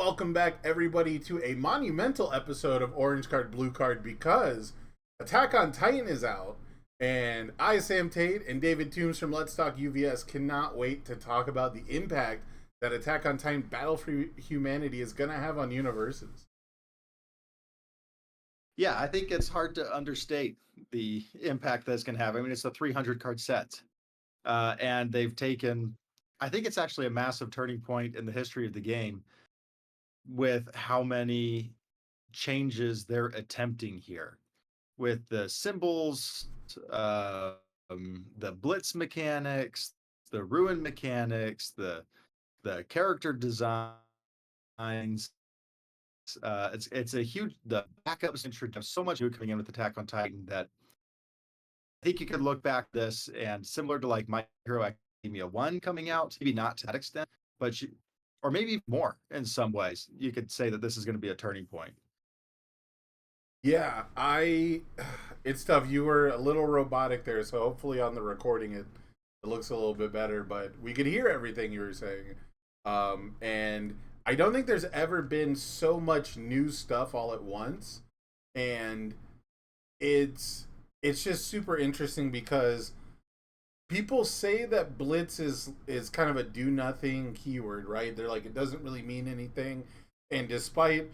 welcome back everybody to a monumental episode of Orange Card Blue Card because Attack on Titan is out, and I, Sam Tate, and David Toombs from Let's Talk UVS cannot wait to talk about the impact that Attack on Titan Battle for Humanity is going to have on Universus. Yeah, I think it's hard to understate the impact that's going to have. I mean, it's a 300 card set, and they've taken. I think it's actually a massive turning point in the history of the game with how many changes they're attempting here with the symbols, uh, the blitz mechanics, the ruin mechanics, the character designs. It's a huge the backups introduced so much new coming in with Attack on Titan that I think you could look back this and similar to like My Hero Academia 1 coming out, maybe not to that extent, but or maybe more in some ways. You could say that this is going to be a turning point. Yeah, it's tough. You were a little robotic there, so hopefully on the recording it looks a little bit better, but we could hear everything you were saying. And I don't think there's ever been so much new stuff all at once. And it's just super interesting because people say that blitz is kind of a do nothing keyword, right? They're like it doesn't really mean anything. And despite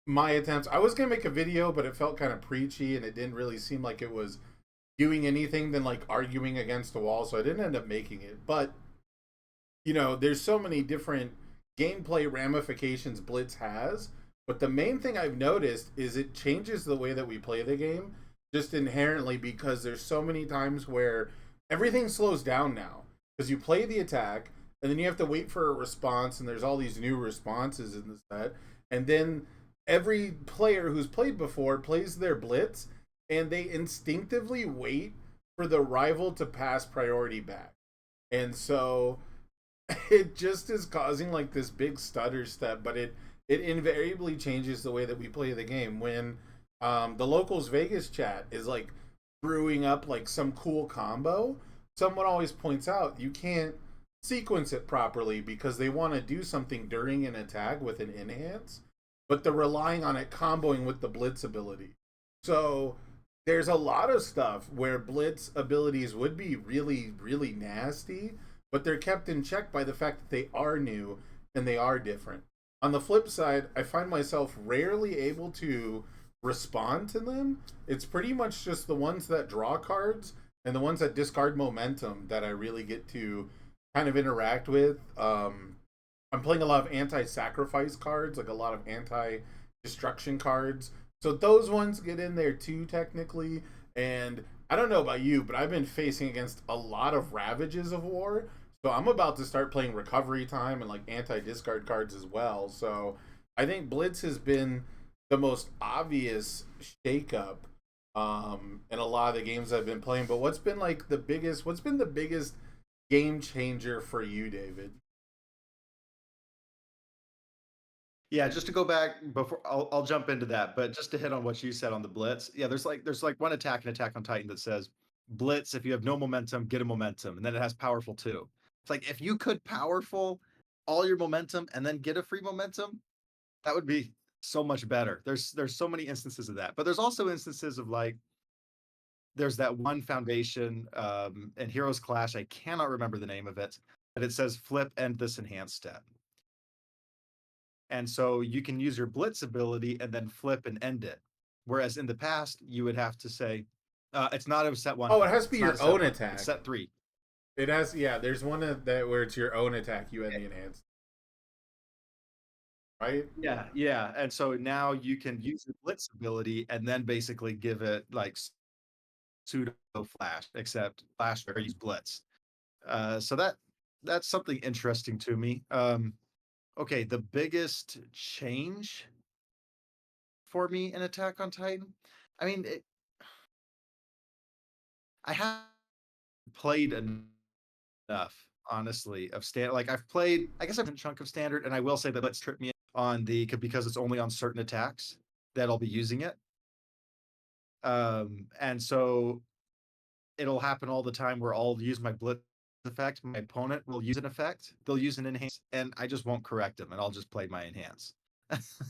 my attempts, I was gonna make a video, but it felt kind of preachy and it didn't really seem like it was doing anything than like arguing against the wall, so I didn't end up making it. But there's so many different gameplay ramifications Blitz has. But the main thing I've noticed is it changes the way that we play the game just inherently because there's so many times where everything slows down now because you play the attack and then you have to wait for a response, and there's all these new responses in the set, and then every player who's played before plays their blitz and they instinctively wait for the rival to pass priority back. And so it just is causing like this big stutter step, but it invariably changes the way that we play the game when the locals Vegas chat is like brewing up like some cool combo. Someone always points out you can't sequence it properly because they want to do something during an attack with an enhance, but they're relying on it comboing with the blitz ability. So there's a lot of stuff where blitz abilities would be really, really nasty, but they're kept in check by the fact that they are new and they are different. On the flip side, I find myself rarely able to respond to them. It's pretty much just the ones that draw cards and the ones that discard momentum that I really get to kind of interact with. I'm playing a lot of anti-sacrifice cards, like a lot of anti-destruction cards. So those ones get in there too, technically. And I don't know about you, but I've been facing against a lot of Ravages of War. So I'm about to start playing Recovery Time and like anti-discard cards as well. So I think Blitz has been the most obvious shakeup in a lot of the games I've been playing. But what's been the biggest game changer for you, David? Yeah, just to go back before I'll jump into that, but just to hit on what you said on the blitz. Yeah, there's like one attack in Attack on Titan that says blitz if you have no momentum, get a momentum, and then it has powerful too. It's like if you could powerful all your momentum and then get a free momentum, that would be so much better. There's so many instances of that. But there's also instances of like there's that one foundation in Heroes Clash, I cannot remember the name of it, but it says flip end this enhanced step. And so you can use your blitz ability and then flip and end it. Whereas in the past, you would have to say, it's not a set one. Oh, it has to be It's not a your set own one. It's attack. set three. It has, yeah. There's one of that where it's your own attack. You end the enhanced, right? Yeah. And so now you can use your blitz ability and then basically give it like pseudo flash, except flash or use blitz. So that's something interesting to me. Okay, the biggest change for me in Attack on Titan. I mean, I have played enough, honestly, of standard. Like I've played, I guess I've been a chunk of standard, and I will say that let's trip me on because it's only on certain attacks that I'll be using it. And so it'll happen all the time where I'll use my blitz effect. My opponent will use an effect. They'll use an enhance, and I just won't correct them, and I'll just play my enhance.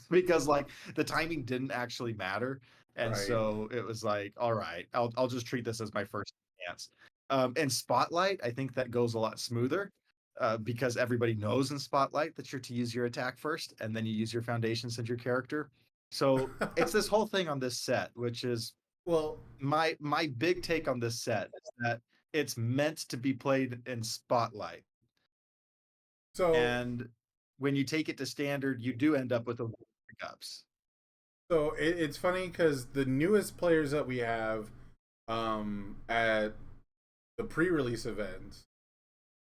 because like the timing didn't actually matter. And Right. so it was like, all right, I'll just treat this as my first chance. And Spotlight, I think that goes a lot smoother because everybody knows in Spotlight that you're to use your attack first, and then you use your foundations and your character. So it's this whole thing on this set, which is Well, my big take on this set is that it's meant to be played in Spotlight, so and when you take it to standard, you do end up with a pickups. it's funny because the newest players that we have at the pre-release events,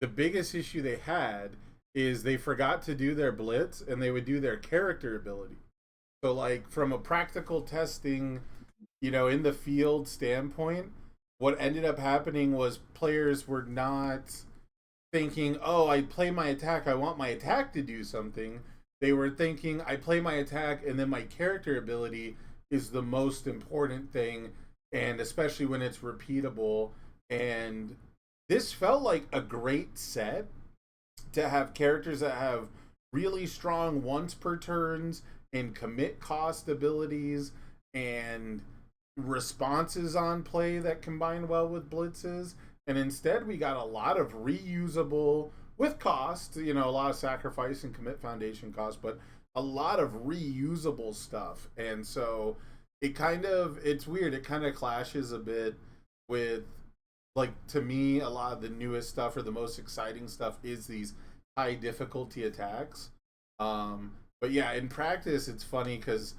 the biggest issue they had is they forgot to do their blitz and they would do their character ability. So like from a practical testing, in the field standpoint, what ended up happening was players were not thinking, "Oh, I play my attack, I want my attack to do something." They were thinking, "I play my attack and then my character ability is the most important thing, and especially when it's repeatable." And this felt like a great set to have characters that have really strong once per turns and commit cost abilities and responses on play that combine well with blitzes. And instead, we got a lot of reusable with cost, a lot of sacrifice and commit foundation cost, but a lot of reusable stuff. And so it's weird. It kind of clashes a bit with, like, to me, a lot of the newest stuff or the most exciting stuff is these high difficulty attacks. But yeah, in practice, it's funny because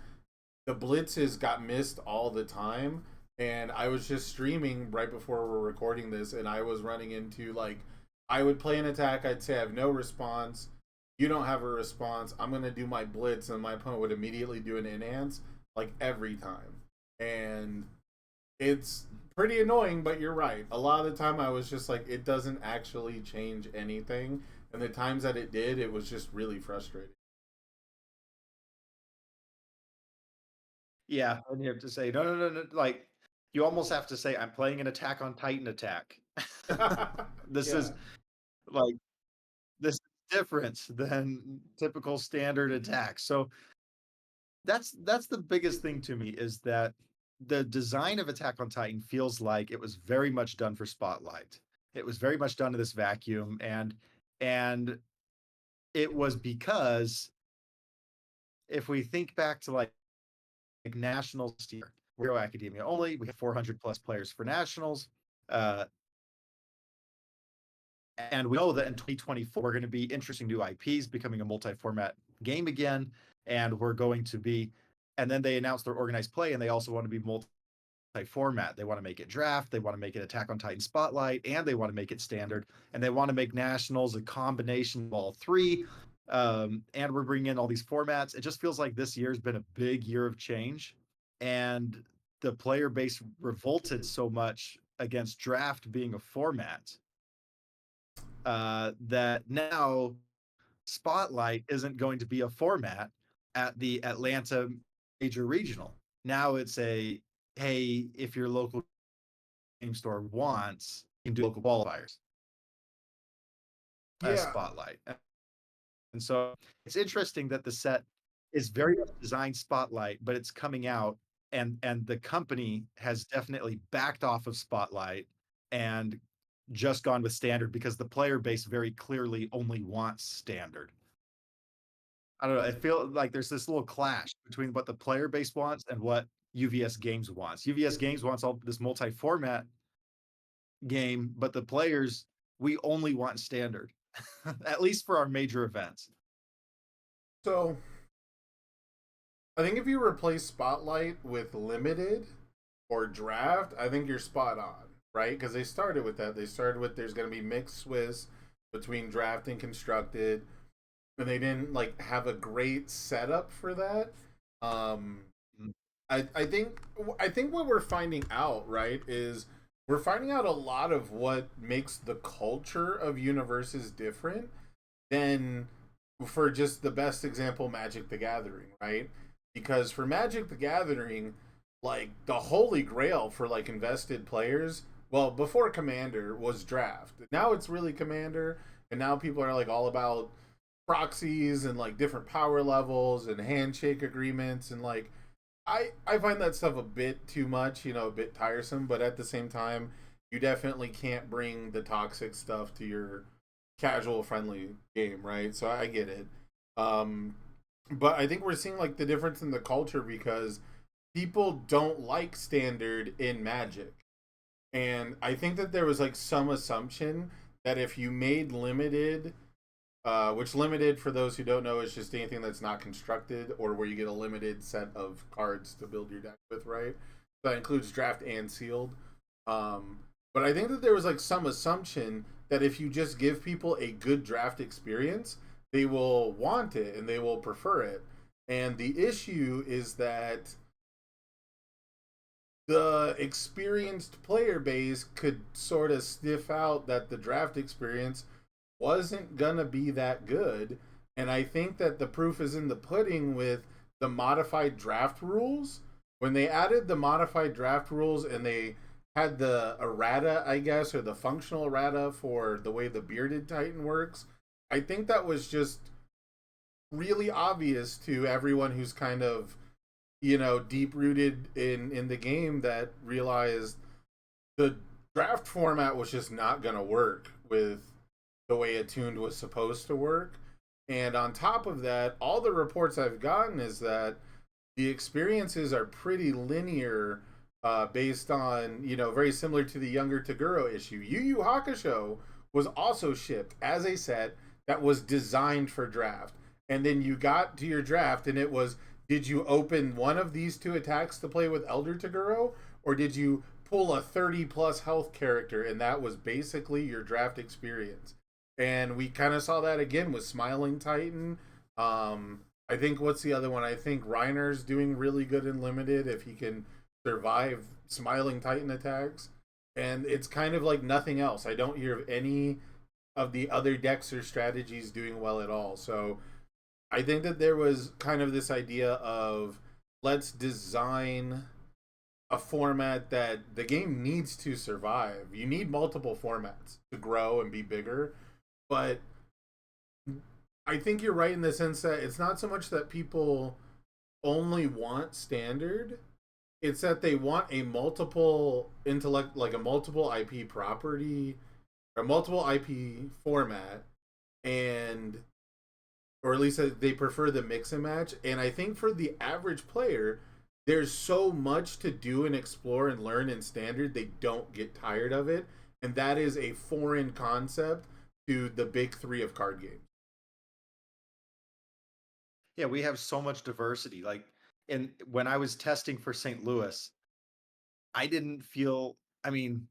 the blitzes got missed all the time. And I was just streaming right before we're recording this, and I was running into, like, I would play an attack, I'd say I have no response. You don't have a response. I'm gonna do my blitz, and my opponent would immediately do an enhance, like every time. And it's pretty annoying, but you're right. A lot of the time I was just like, it doesn't actually change anything. And the times that it did, it was just really frustrating. Yeah, and you have to say, no, no, no, no. Like you almost have to say, I'm playing an Attack on Titan attack. This is Yeah. like this is different than typical standard attacks. So that's the biggest thing to me is that the design of Attack on Titan feels like it was very much done for Spotlight. It was very much done in this vacuum, and it was because if we think back to like nationals here, Hero Academia only, we have 400 plus players for nationals. Uh, and we know that in 2024, we're going to be interesting new IPs becoming a multi format game again. And we're going to be, and then they announced their organized play and they also want to be multi format. They want to make it draft, they want to make it Attack on Titan Spotlight, and they want to make it standard. And they want to make nationals a combination of all three. And we're bringing in all these formats. It just feels like this year's been a big year of change. And the player base revolted so much against draft being a format that now Spotlight isn't going to be a format at the Atlanta major regional. Now it's a, hey, if your local game store wants, you can do local qualifiers as Yeah. Spotlight. And so it's interesting that the set is very much designed Spotlight, but it's coming out and the company has definitely backed off of Spotlight and just gone with standard because the player base very clearly only wants standard. I don't know. I feel like there's this little clash between what the player base wants and what UVS Games wants. UVS Games wants all this multi-format game, but the players, we only want standard, at least for our major events. So I think if you replace Spotlight with Limited or Draft, I think you're spot on, right? Because they started with that. They started with there's going to be mixed Swiss between Draft and Constructed, and they didn't like have a great setup for that. Um, Mm. I think what we're finding out, right, is we're finding out a lot of what makes the culture of Universes different than, for just the best example, Magic the Gathering, right? Because for Magic the Gathering, like the holy grail for like invested players, well, before Commander was draft. Now it's really Commander, and now people are like all about proxies and like different power levels and handshake agreements and like I find that stuff a bit too much, a bit tiresome, but at the same time, you definitely can't bring the toxic stuff to your casual friendly game, right? So I get it. Um but I think we're seeing like the difference in the culture because people don't like standard in Magic. And I think that there was like some assumption that if you made limited, which limited for those who don't know is just anything that's not constructed or where you get a limited set of cards to build your deck with, right? That includes draft and sealed. Um, but I think that there was like some assumption that if you just give people a good draft experience, they will want it and they will prefer it. And the issue is that the experienced player base could sort of sniff out that the draft experience wasn't gonna be that good. And I think that the proof is in the pudding with the modified draft rules. When they added the modified draft rules and they had the errata, I guess, or the functional errata for the way the bearded titan works, I think that was just really obvious to everyone who's kind of deep rooted in the game that realized the draft format was just not going to work with the way Attuned was supposed to work. And on top of that, all the reports I've gotten is that the experiences are pretty linear, based on, very similar to the Younger Taguro issue. Yu Yu Hakusho was also shipped as a set that was designed for draft. And then you got to your draft, and it was, did you open one of these two attacks to play with Elder Taguro, or did you pull a 30 plus health character? And that was basically your draft experience. And we kind of saw that again with Smiling Titan. I think what's the other one? I think Reiner's doing really good in limited if he can survive Smiling Titan attacks. And it's kind of like nothing else. I don't hear of any of the other decks or strategies doing well at all. So I think that there was kind of this idea of let's design a format that the game needs to survive. You need multiple formats to grow and be bigger, but I think you're right in the sense that it's not so much that people only want standard, it's that they want a multiple intellect, like a multiple IP property or multiple IP format, and or at least they prefer the mix and match. And I think for the average player, there's so much to do and explore and learn in standard, they don't get tired of it. And that is a foreign concept to the big three of card games. Yeah, we have so much diversity. Like, and when I was testing for St. Louis, I didn't feel, I mean,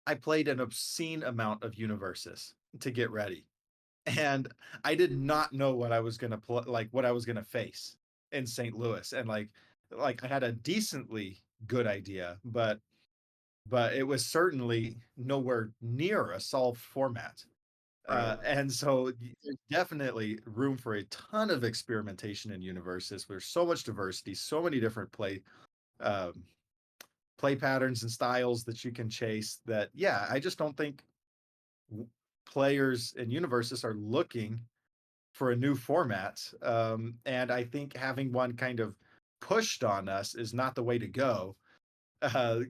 I played an obscene amount of Universus to get ready. And I did not know what I was going to play, like what I was going to face in St. Louis. And like I had a decently good idea, but it was certainly nowhere near a solved format. Right. And so there's definitely room for a ton of experimentation in Universes. There's so much diversity, so many different um, play patterns and styles that you can chase. That yeah, I just don't think players in Universes are looking for a new format. And I think having one kind of pushed on us is not the way to go. Uh,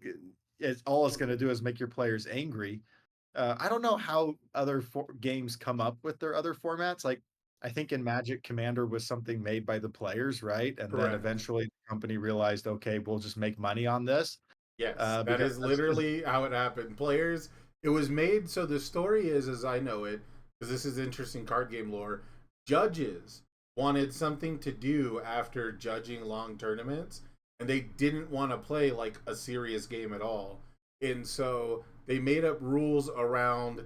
all it's going to do is make your players angry. I don't know how other games come up with their other formats. Like, I think in Magic, Commander was something made by the players, right? And then Correct. eventually the company realized, okay, we'll just make money on this Yes, that because is that's just literally how it happened. Players, it was made so the story is, as I know it, because this is interesting card game lore. Judges wanted something to do after judging long tournaments, and they didn't want to play like a serious game at all. And so they made up rules around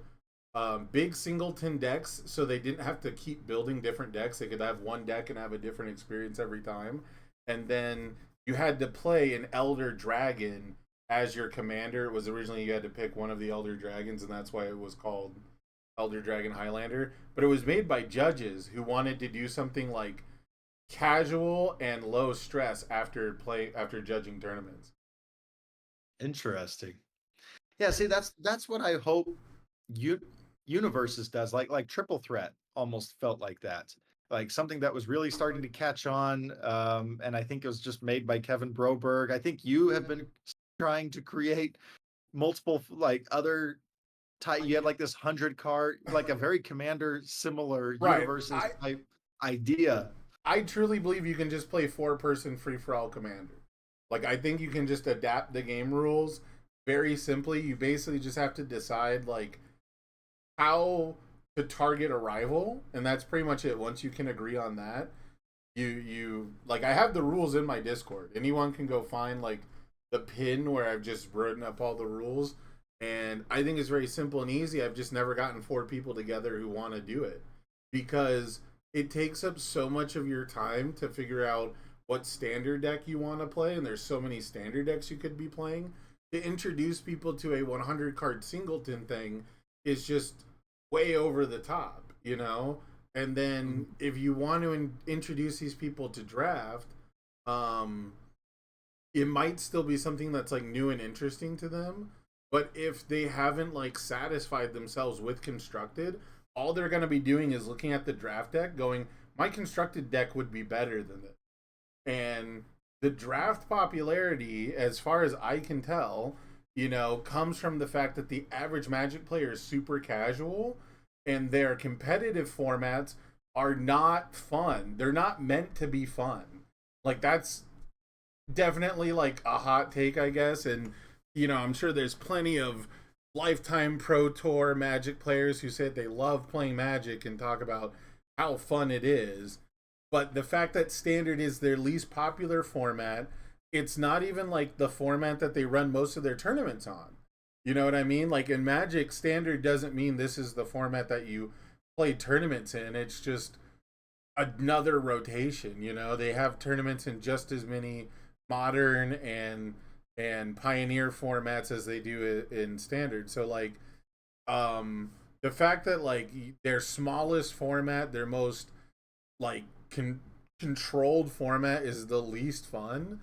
big singleton decks, so they didn't have to keep building different decks. They could have one deck and have a different experience every time. And then you had to play an Elder Dragon as your commander. It was originally you had to pick one of the Elder Dragons, and that's why it was called Elder Dragon Highlander. But it was made by judges who wanted to do something like casual and low stress after judging tournaments. interesting. Yeah, see, that's what I hope U- Universes does. Like Triple Threat almost felt like that. like something that was really starting to catch on. And I think it was just made by Kevin Broberg. I think you have been trying to create multiple like other type. You had like this 100 card, like a very Commander similar Right. Universus type idea. I truly believe you can just play 4-person free for all commander. Like I think you can just adapt the game rules very simply. You basically just have to decide like how to target a rival, and that's pretty much it. Once you can agree on that, you like I have the rules in my Discord. Anyone can go find like the pin where I've just written up all the rules, and I think it's very simple and easy. I've just never gotten 4 people together who want to do it because it takes up so much of your time to figure out what standard deck you want to play, and there's so many standard decks you could be playing. To introduce people to a 100 card singleton thing is just way over the top, you know? And then if you want to introduce these people to draft, um, it might still be something that's like new and interesting to them. But if they haven't like satisfied themselves with constructed, all they're going to be doing is looking at the draft deck, going, "My constructed deck would be better than this." And the draft popularity, as far as I can tell, comes from the fact that the average Magic player is super casual and their competitive formats are not fun. They're not meant to be fun. Like that's definitely like a hot take, I guess. And I'm sure there's plenty of lifetime pro tour Magic players who say they love playing Magic and talk about how fun it is. But the fact that standard is their least popular format, it's not even like the format that they run most of their tournaments on. You know what I mean? Like in Magic, standard doesn't mean this is the format that you play tournaments in. It's just another rotation. They have tournaments in just as many modern and pioneer formats as they do in standard. So like the fact that like their smallest format, their most like controlled format is the least fun.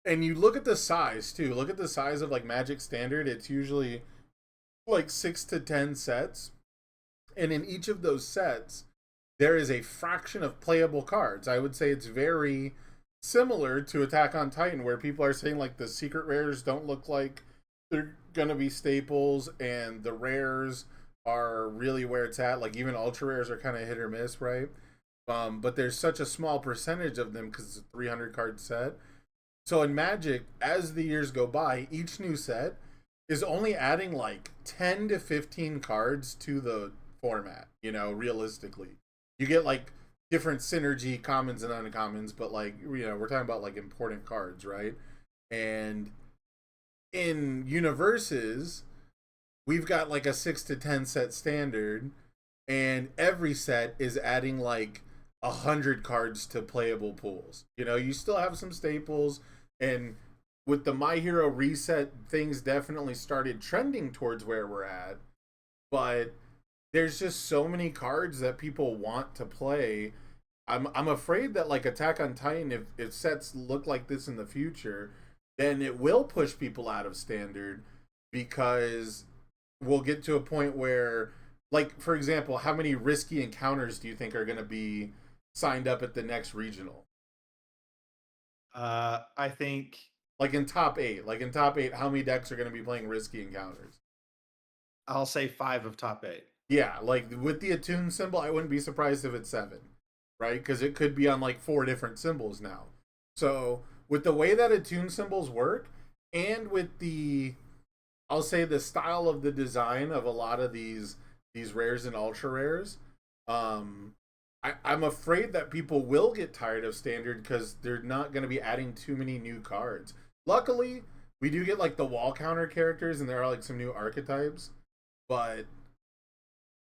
And you look at the size too. Look at the size of like Magic Standard. It's usually like 6 to 10 sets, and in each of those sets, there is a fraction of playable cards. I would say it's very similar to Attack on Titan, where people are saying like the secret rares don't look like they're gonna be staples, and the rares are really where it's at. Like even ultra rares are kind of hit or miss, right? But there's such a small percentage of them because it's a 300 card set. So in Magic, as the years go by, each new set is only adding like 10 to 15 cards to the format, realistically. You get like different synergy commons and uncommons, but like, we're talking about like important cards, right? And in Universes, we've got like a 6 to 10 set standard, and every set is adding like 100 cards to playable pools. You still have some staples, and with the My Hero reset, things definitely started trending towards where we're at. But there's just so many cards that people want to play. I'm afraid that like Attack on Titan, if sets look like this in the future, then it will push people out of standard because we'll get to a point where, like, for example, how many risky encounters do you think are going to be signed up at the next regional? I think Like in top eight, how many decks are going to be playing risky encounters? I'll say 5 of top 8. Yeah, like with the attune symbol, I wouldn't be surprised if it's 7, right? Because it could be on like 4 different symbols now. So with the way that attune symbols work, and with I'll say the style of the design of a lot of these rares and ultra rares, I'm afraid that people will get tired of standard because they're not going to be adding too many new cards. Luckily, we do get like the wall counter characters, and there are like some new archetypes, but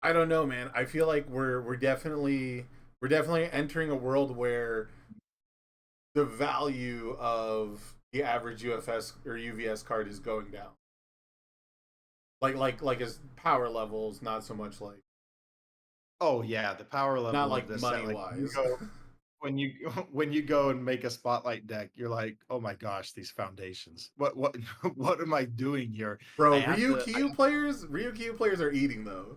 I don't know, man. I feel like we're definitely entering a world where the value of the average UFS or UVS card is going down. Like his power levels, not so much like Oh yeah, the power not level of like this set, money like wise. when you when you go and make a spotlight deck, you're like, oh my gosh, these foundations. What what am I doing here? Bro, I have to. Ryukyu players are eating though.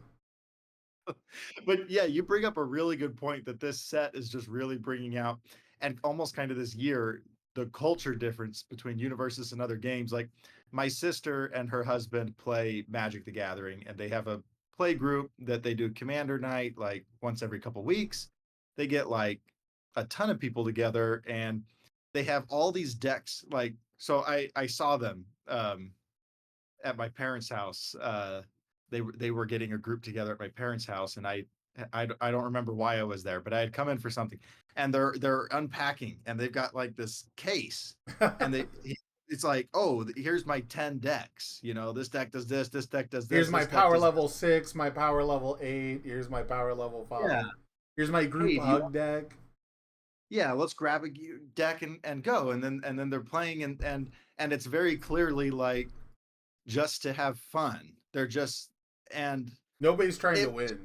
But yeah, you bring up a really good point that this set is just really bringing out, and almost kind of this year, the culture difference between Universus and other games. Like my sister and her husband play Magic the Gathering, and they have a play group that they do commander night like once every couple weeks. They get like a ton of people together, and they have all these decks. Like, so I saw them at my parents' house. They were getting a group together at my parents' house, and I don't remember why I was there, but I had come in for something, and they're unpacking, and they've got like this case, and it's like, oh, here's my 10 decks. You know, this deck does this deck does Here's this, my this deck power does level this. 6, my power level 8. Here's my power level Yeah. 5. Here's my group Hey, do you hug deck. yeah, let's grab a deck and go. And then they're playing and it's very clearly like just to have fun. They're just and Nobody's trying to it win.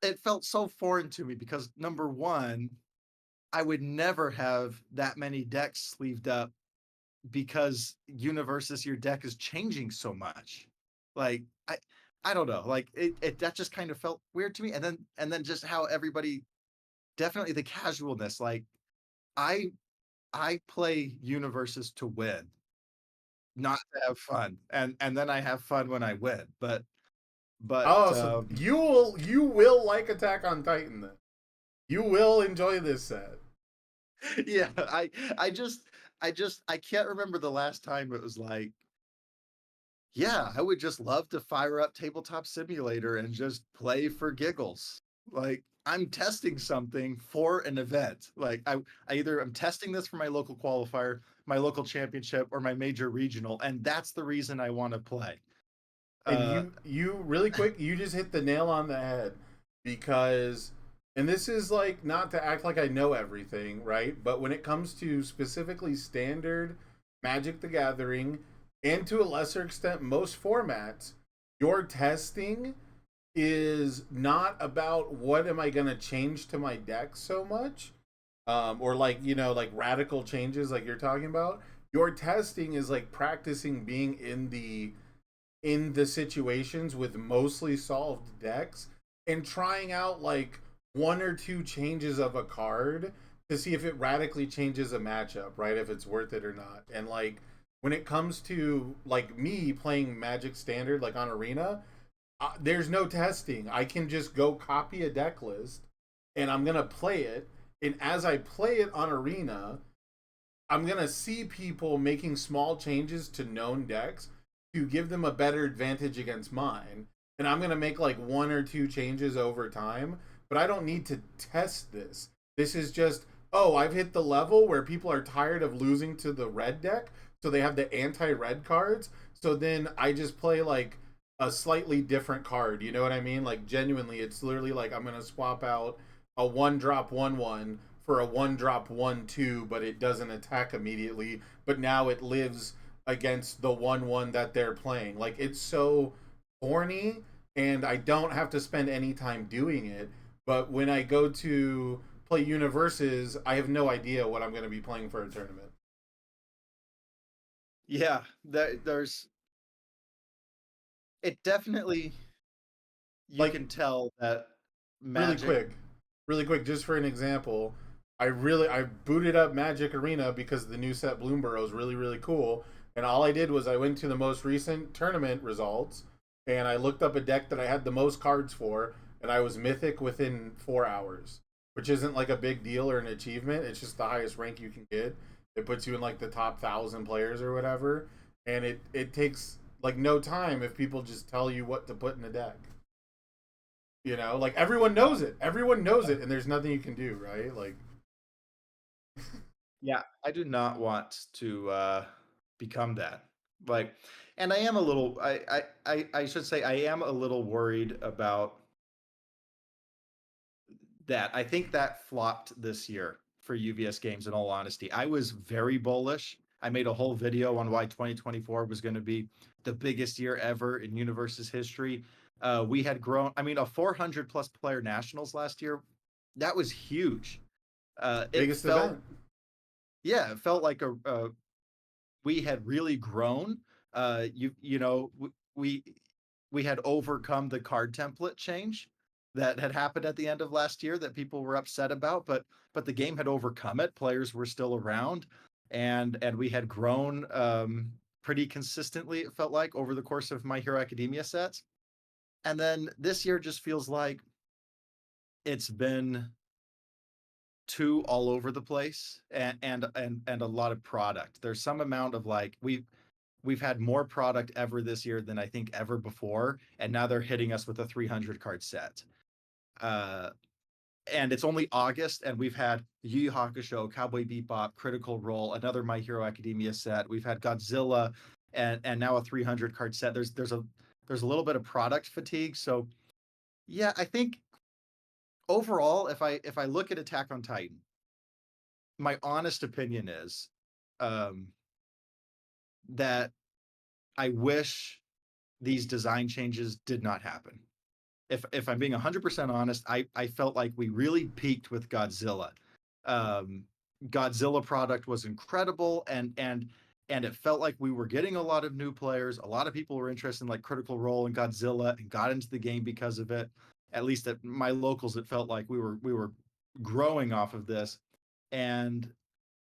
it felt so foreign to me because number one, I would never have that many decks sleeved up because Universus, your deck is changing so much. Like I don't know. Like it that just kind of felt weird to me. And then just how everybody definitely the casualness. Like I I play Universes to win, not to have fun. And then I have fun when I win. But Oh, so you will like Attack on Titan then. You will enjoy this set. yeah, I can't remember the last time it was like, yeah, I would just love to fire up Tabletop Simulator and just play for giggles. Like I'm testing something for an event. Like I either I'm testing this for my local qualifier, my local championship, or my major regional, and that's the reason I want to play. And Uh you really quick, you just hit the nail on the head because and this is like not to act like I know everything, right? But when it comes to specifically standard Magic the Gathering and to a lesser extent most formats, your testing is not about what am I going to change to my deck so much, or like like radical changes like you're talking about. Your testing is like practicing being in the situations with mostly solved decks and trying out like one or two changes of a card to see if it radically changes a matchup, right? If it's worth it or not. And like when it comes to like me playing Magic Standard like on Arena, there's no testing. I can just go copy a deck list and I'm going to play it. And as I play it on Arena, I'm gonna see people making small changes to known decks to give them a better advantage against mine. And I'm gonna make like one or two changes over time, but I don't need to test this. This is just, oh, I've hit the level where people are tired of losing to the red deck, so they have the anti-red cards. So then I just play like a slightly different card. You know what I mean? Like genuinely, it's literally like I'm gonna swap out a one drop 1/1 for a one drop 1/2, but it doesn't attack immediately. But now it lives against the 1/1 that they're playing. Like it's so corny, and I don't have to spend any time doing it. But when I go to play Universes, I have no idea what I'm going to be playing for a tournament. yeah, there's it definitely you Like can tell that really Magic. quick, really quick, just for an example, I booted up Magic Arena because the new set Bloomborough is really cool, and all I did was I went to the most recent tournament results and I looked up a deck that I had the most cards for, and I was mythic within 4 hours, which isn't like a big deal or an achievement. It's just the highest rank you can get. It puts you in like the top 1,000 players or whatever, and it takes like no time if people just tell you what to put in the deck. Like everyone knows it. Everyone knows it, and there's nothing you can do, right? Like, Yeah, I do not want to become that. Like, and I am a little. I should say I am a little worried about that. I think that flopped this year for UVS games. In all honesty, I was very bullish. I made a whole video on why 2024 was going to be the biggest year ever in Universe's history. We had grown. I mean, a 400 plus player nationals last year. That was huge. It biggest felt, event. yeah, it felt like we had really grown. We we had overcome the card template change. that had happened at the end of last year that people were upset about, but the game had overcome it. Players were still around, and we had grown pretty consistently. It felt like over the course of My Hero Academia sets, and then this year just feels like it's been too all over the place and a lot of product. There's some amount of like we've had more product ever this year than I think ever before, and now they're hitting us with a 300 card set. Uh, and it's only August, and we've had Yu Yu Hakusho, Cowboy Bebop, Critical Role, another My Hero Academia set. We've had Godzilla, and now a 300 card set. There's a little bit of product fatigue. So yeah, I think overall, if I look at Attack on Titan, my honest opinion is um, that I wish these design changes did not happen. If I'm being 100% honest, I felt like we really peaked with Godzilla. Um, Godzilla product was incredible, and it felt like we were getting a lot of new players. A lot of people were interested in like Critical Role and Godzilla and got into the game because of it. At least at my locals, it felt like we were growing off of this, and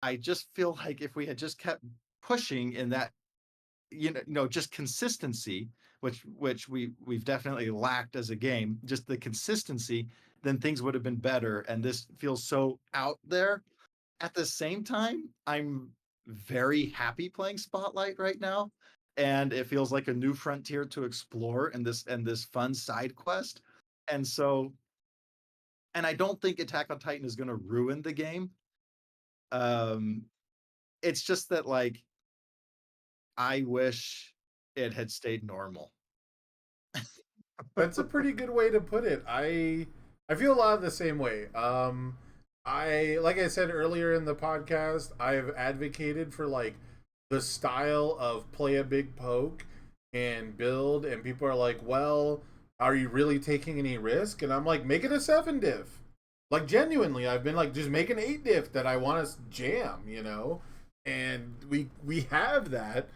I just feel like if we had just kept pushing in that, just consistency, which we've definitely lacked as a game, just the consistency, then things would have been better. And this feels so out there. At the same time, I'm very happy playing Spotlight right now, and it feels like a new frontier to explore in this fun side quest. And so, and I don't think Attack on Titan is going to ruin the game. Um, it's just that like I wish it had stayed normal. That's a pretty good way to put it. I feel a lot of the same way. I like I said earlier in the podcast, I've advocated for like the style of play a big poke and build, and people are like, "Well, are you really taking any risk?" And I'm like, "Make it a 7 diff." Like genuinely, I've been like, just make an 8 diff that I want to jam, and we have that,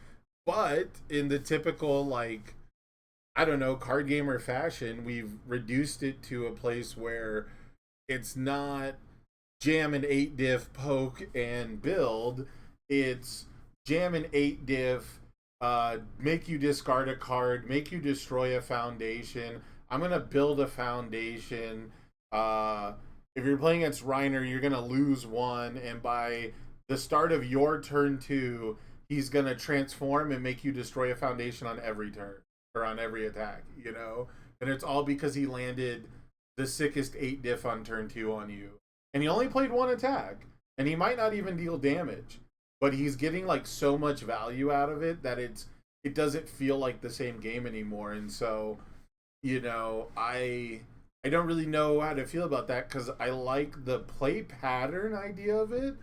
but in the typical like I don't know, card gamer fashion, we've reduced it to a place where it's not jam an 8 diff, poke, and build. It's jam an 8 diff, make you discard a card, make you destroy a foundation. I'm going to build a foundation. If you're playing against Reiner, you're going to lose one, and by the start of your turn two, he's going to transform and make you destroy a foundation on every turn or on every attack. And it's all because he landed the sickest 8 diff on turn two on you. And he only played one attack. And he might not even deal damage. But he's getting like so much value out of it that it doesn't feel like the same game anymore. And so, I don't really know how to feel about that because I like the play pattern idea of it,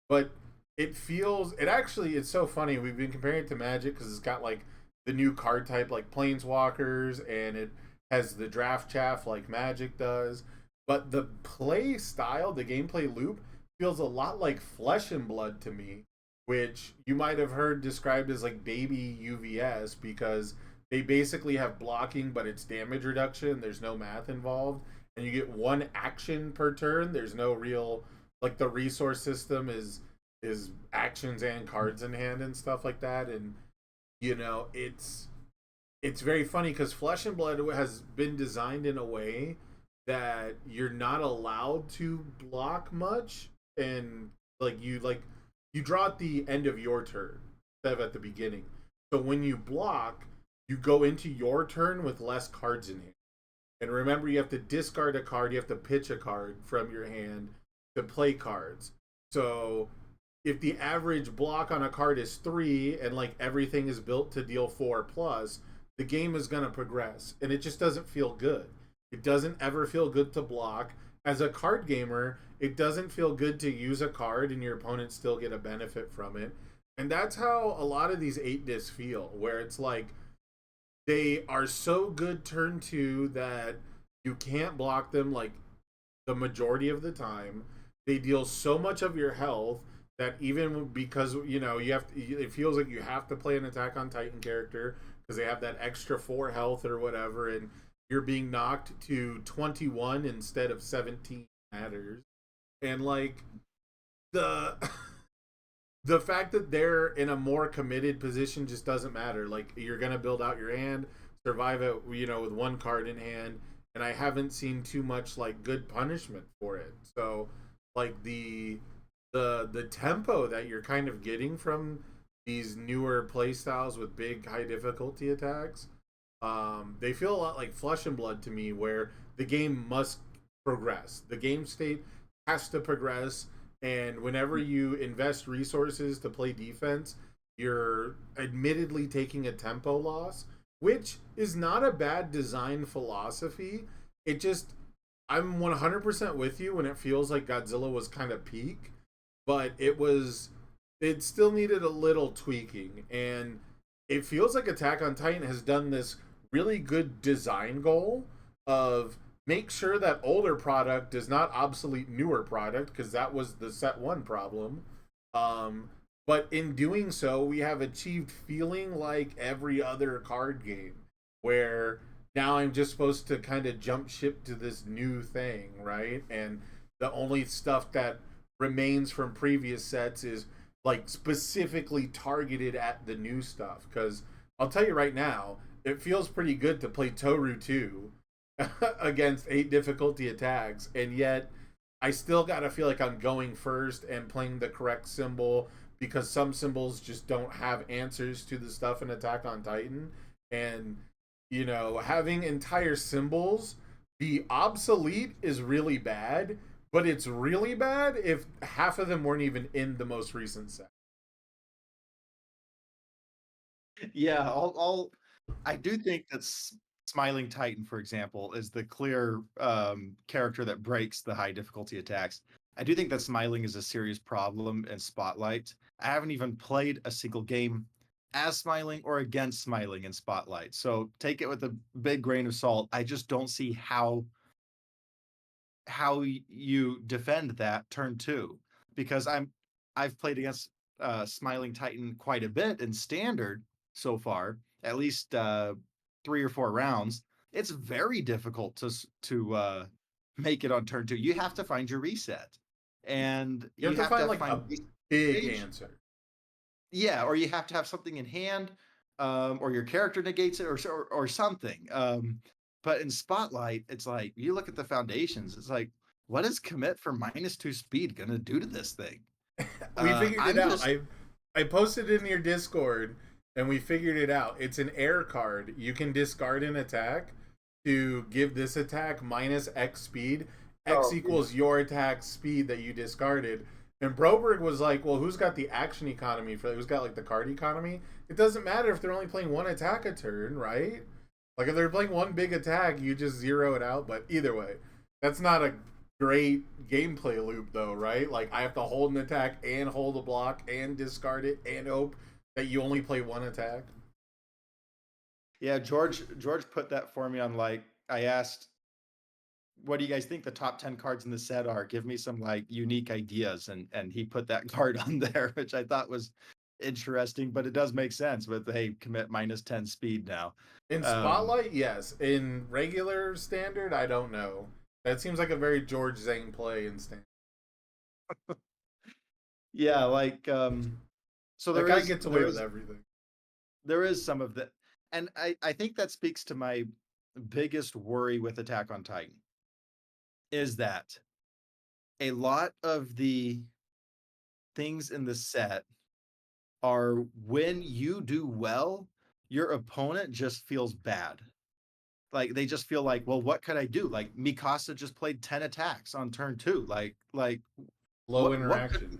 but it's so funny. We've been comparing it to Magic because it's got like the new card type like Planeswalkers, and it has the draft chaff like Magic does. But the play style, the gameplay loop, feels a lot like Flesh and Blood to me, which you might have heard described as like baby UVS because they basically have blocking, but it's damage reduction. There's no math involved, and you get one action per turn. There's no real like the resource system is actions and cards in hand and stuff like that, and it's very funny because Flesh and Blood has been designed in a way that you're not allowed to block much, and you draw at the end of your turn instead of at the beginning. So when you block, you go into your turn with less cards in hand. And remember, you have to discard a card, you have to pitch a card from your hand to play cards. So if the average block on a card is 3 and like everything is built to deal 4 plus, the game is going to progress, and it just doesn't feel good. It doesn't ever feel good to block. As a card gamer, it doesn't feel good to use a card and your opponents still get a benefit from it. And that's how a lot of these 8 discs feel, where it's like they are so good turn 2 that you can't block them like the majority of the time. They deal so much of your health that even because it feels like you have to play an Attack on Titan character because they have that extra 4 health or whatever, and you're being knocked to 21 instead of 17 matters. And like the the fact that they're in a more committed position just doesn't matter. Like you're gonna build out your hand, survive it, with one card in hand, and I haven't seen too much like good punishment for it. So like the tempo that you're kind of getting from these newer playstyles with big high difficulty attacks, they feel a lot like Flesh and Blood to me, where the game must progress. The game state has to progress, and whenever you invest resources to play defense, you're admittedly taking a tempo loss, which is not a bad design philosophy. It just, I'm 100% with you when it feels like Godzilla was kind of peak, but it still needed a little tweaking. And it feels like Attack on Titan has done this really good design goal of make sure that older product does not obsolete newer product, because that was the set one problem. Um, but in doing so, we have achieved feeling like every other card game, where now I'm just supposed to kind of jump ship to this new thing, right? And the only stuff that remains from previous sets is like specifically targeted at the new stuff. Because I'll tell you right now, it feels pretty good to play Toru 2 against 8 difficulty attacks, and yet I still gotta feel like I'm going first and playing the correct symbol, because some symbols just don't have answers to the stuff in Attack on Titan. And having entire symbols be obsolete is really bad, but it's really bad if half of them weren't even in the most recent set. Yeah, I do think that Smiling Titan, for example, is the clear character that breaks the high difficulty attacks. I do think that Smiling is a serious problem in Spotlight. I haven't even played a single game as Smiling or against Smiling in Spotlight. So take it with a big grain of salt. I just don't see how you defend that turn two, because I've played against Smiling Titan quite a bit in standard so far, at least 3 or 4 rounds. It's very difficult to make it on turn two. You have to find your reset, and You have you to have find to like find a reset big stage. answer. Yeah, or you have to have something in hand, or your character negates it, or something. But in Spotlight, it's like you look at the foundations. It's like, what is commit for -2 speed gonna do to this thing? We figured it I'm out. just I posted it in your Discord, and we figured it out. It's an air card. You can discard an attack to give this attack minus X speed. X oh yeah. equals your attack speed that you discarded. And Broberg was like, well, who's got the action economy for that? Who's got like the card economy? It doesn't matter if they're only playing one attack a turn, right? Like if they're playing one big attack, you just zero it out. But either way, that's not a great gameplay loop though, right? Like I have to hold an attack and hold a block and discard it and hope that you only play one attack. Yeah, George put that for me on, like, I asked, what do you guys think the top 10 cards in the set are? Give me some like unique ideas, and he put that card on there, which I thought was interesting, but it does make sense with, hey, commit -10 speed now. In Um Spotlight, yes. In regular standard, I don't know. That seems like a very George Zhang play in standard. yeah, like so That there guy is gets away there with is everything. there is some of that. And I think that speaks to my biggest worry with Attack on Titan, is that a lot of the things in the set are when you do well, your opponent just feels bad. Like they just feel like, well, what could I do? Like Mikasa just played 10 attacks on turn two. Like Low what could be interaction.